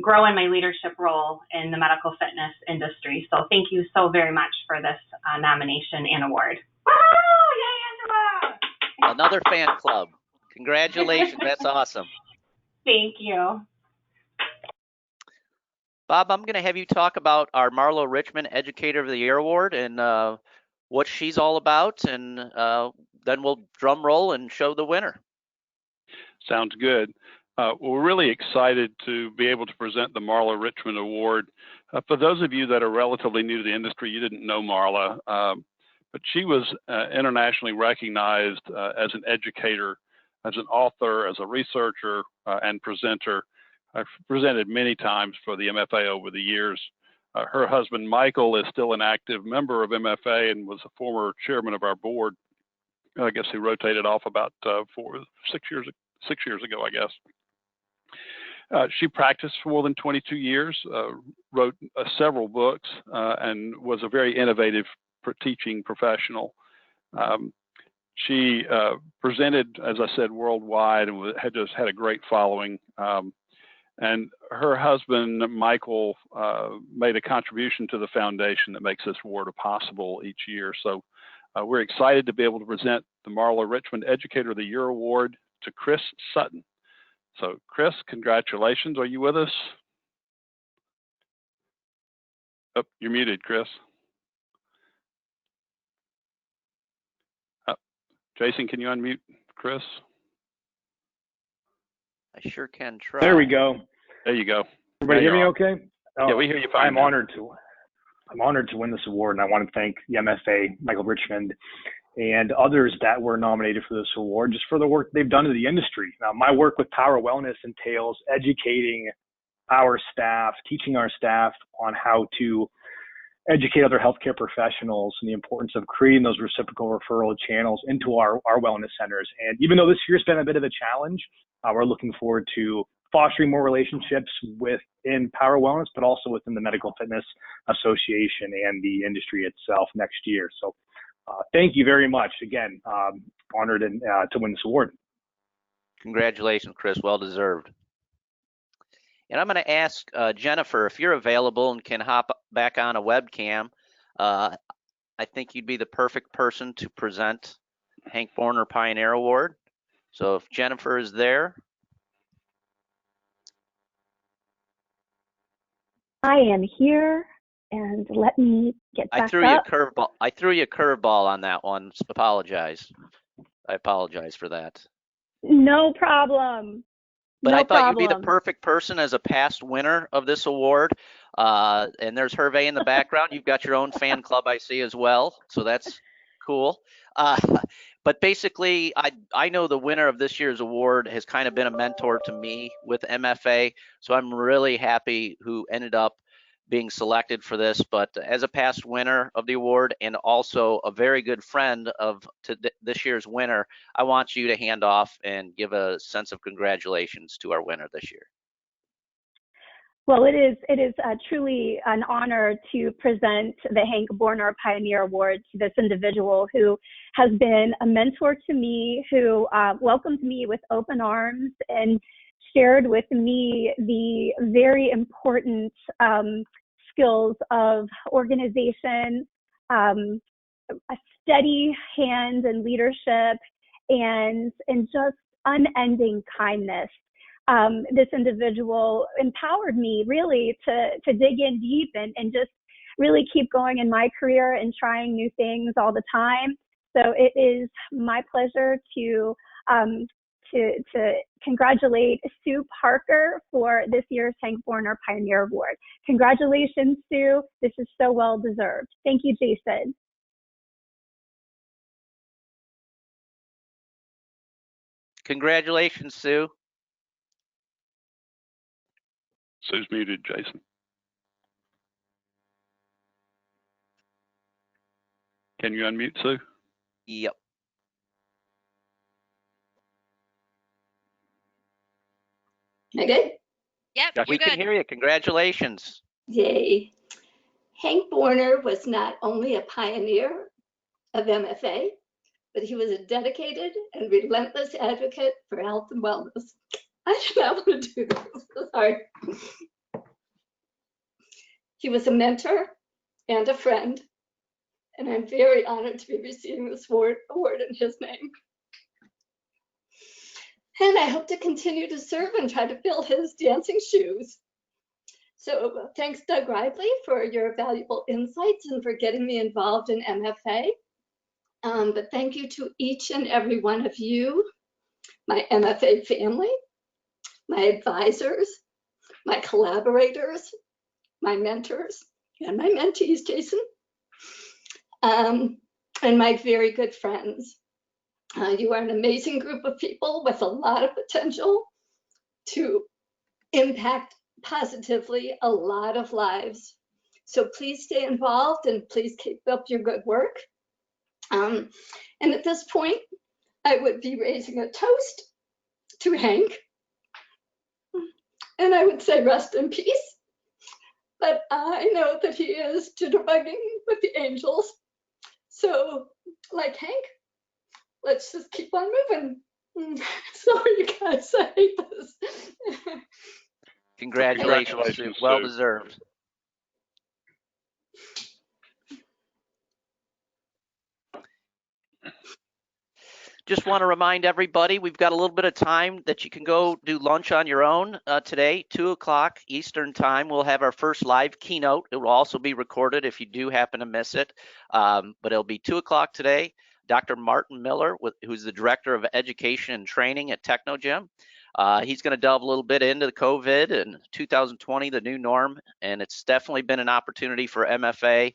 grow in my leadership role in the medical fitness industry. So thank you so very much for this nomination and award. Woo! Yay, Angela! Another fan club. Congratulations. That's awesome. Thank you. Bob, I'm going to have you talk about our Marlo Richmond Educator of the Year Award and what she's all about, and then we'll drum roll and show the winner. Sounds good. We're really excited to be able to present the Marla Richmond Award. For those of you that are relatively new to the industry, you didn't know Marla, but she was internationally recognized as an educator, as an author, as a researcher, and presenter. I've presented many times for the MFA over the years. Her husband, Michael, is still an active member of MFA and was a former chairman of our board. I guess he rotated off about 6 years ago, I guess. She practiced for more than 22 years, wrote several books, and was a very innovative teaching professional. She presented, as I said, worldwide and had just had a great following. And her husband, Michael, made a contribution to the foundation that makes this award possible each year. So we're excited to be able to present the Marla Richmond Educator of the Year Award to Chris Sutton. So Chris, congratulations. Are you with us? Oh, you're muted, Chris. Jason, can you unmute Chris? I sure can try. There we go. There you go. Everybody hear me okay? Yeah, we hear you fine. I'm honored to win this award, and I want to thank the MFA, Michael Richmond, and others that were nominated for this award just for the work they've done to the industry. Now, my work with Power Wellness entails educating our staff, teaching our staff on how to educate other healthcare professionals and the importance of creating those reciprocal referral channels into our wellness centers. And even though this year's been a bit of a challenge, we're looking forward to fostering more relationships within Power Wellness, but also within the Medical Fitness Association and the industry itself next year. So thank you very much. Again, honored to win this award. Congratulations, Chris. Well deserved. And I'm going to ask Jennifer, if you're available and can hop back on a webcam, I think you'd be the perfect person to present Hank Borner Pioneer Award. So if Jennifer is there. I am here. And let me get back I threw you a up. curveball. I threw you a curveball on that one. Apologize. I apologize for that. No problem. But No I thought you'd be the problem. perfect person as a past winner of this award. And there's Hervé in the background. You've got your own fan club, I see, as well. So that's cool. But basically, I know the winner of this year's award has kind of been a mentor to me with MFA. So I'm really happy who ended up being selected for this. But as a past winner of the award and also a very good friend of this year's winner, I want you to hand off and give a sense of congratulations to our winner this year. Well, it is truly an honor to present the Hank Borner Pioneer Award to this individual who has been a mentor to me, who welcomed me with open arms and shared with me the very important skills of organization, a steady hand and leadership, and just unending kindness. This individual empowered me really to dig in deep and just really keep going in my career and trying new things all the time. So it is my pleasure to congratulate Sue Parker for this year's Hank Borner Pioneer Award. Congratulations, Sue. This is so well deserved. Thank you, Jason. Congratulations, Sue. Sue's muted, Jason. Can you unmute Sue? Yep. Am I good? Yep, We can hear you. Congratulations. Yay. Hank Borner was not only a pioneer of MFA, but he was a dedicated and relentless advocate for health and wellness. I do not want to do this. Sorry. He was a mentor and a friend, and I'm very honored to be receiving this award in his name. And I hope to continue to serve and try to fill his dancing shoes. So thanks, Doug Ridley, for your valuable insights and for getting me involved in MFA. But thank you to each and every one of you, my MFA family, my advisors, my collaborators, my mentors, and my mentees, Jason, and my very good friends. You are an amazing group of people with a lot of potential to impact positively a lot of lives. So please stay involved and please keep up your good work. And at this point, I would be raising a toast to Hank. And I would say rest in peace. But I know that he is jitterbugging with the angels. So like Hank, let's just keep on moving. Sorry, you guys, I hate this. Congratulations, Sue. Well deserved. Just want to remind everybody, we've got a little bit of time that you can go do lunch on your own today, 2 o'clock Eastern time. We'll have our first live keynote. It will also be recorded if you do happen to miss it. But it'll be 2 o'clock today. Dr. Martin Miller, who's the Director of Education and Training at Technogym. He's going to delve a little bit into the COVID and 2020, the new norm, and it's definitely been an opportunity for MFA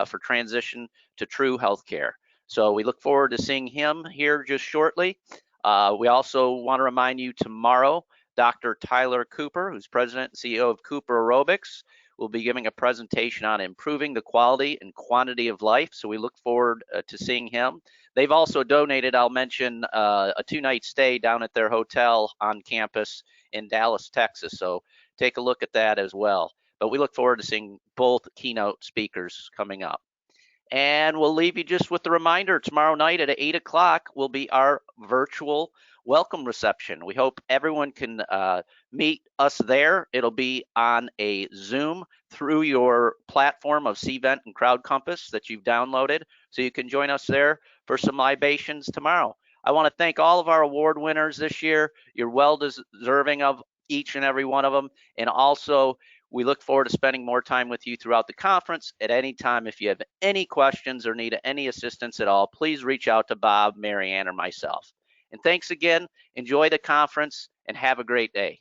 for transition to true healthcare. So we look forward to seeing him here just shortly. We also want to remind you tomorrow, Dr. Tyler Cooper, who's President and CEO of Cooper Aerobics, will be giving a presentation on improving the quality and quantity of life. So we look forward to seeing him. They've also donated, I'll mention, a 2-night stay down at their hotel on campus in Dallas, Texas. So take a look at that as well. But we look forward to seeing both keynote speakers coming up. And we'll leave you just with the reminder, tomorrow night at 8 o'clock will be our virtual welcome reception. We hope everyone can meet us there. It'll be on a Zoom through your platform of Cvent and CrowdCompass that you've downloaded. So you can join us there for some libations tomorrow. I want to thank all of our award winners this year. You're well deserving of each and every one of them. And also, We look forward to spending more time with you throughout the conference. At any time, if you have any questions or need any assistance at all, please reach out to Bob, Mary Ann, or myself. And thanks again. Enjoy the conference and have a great day.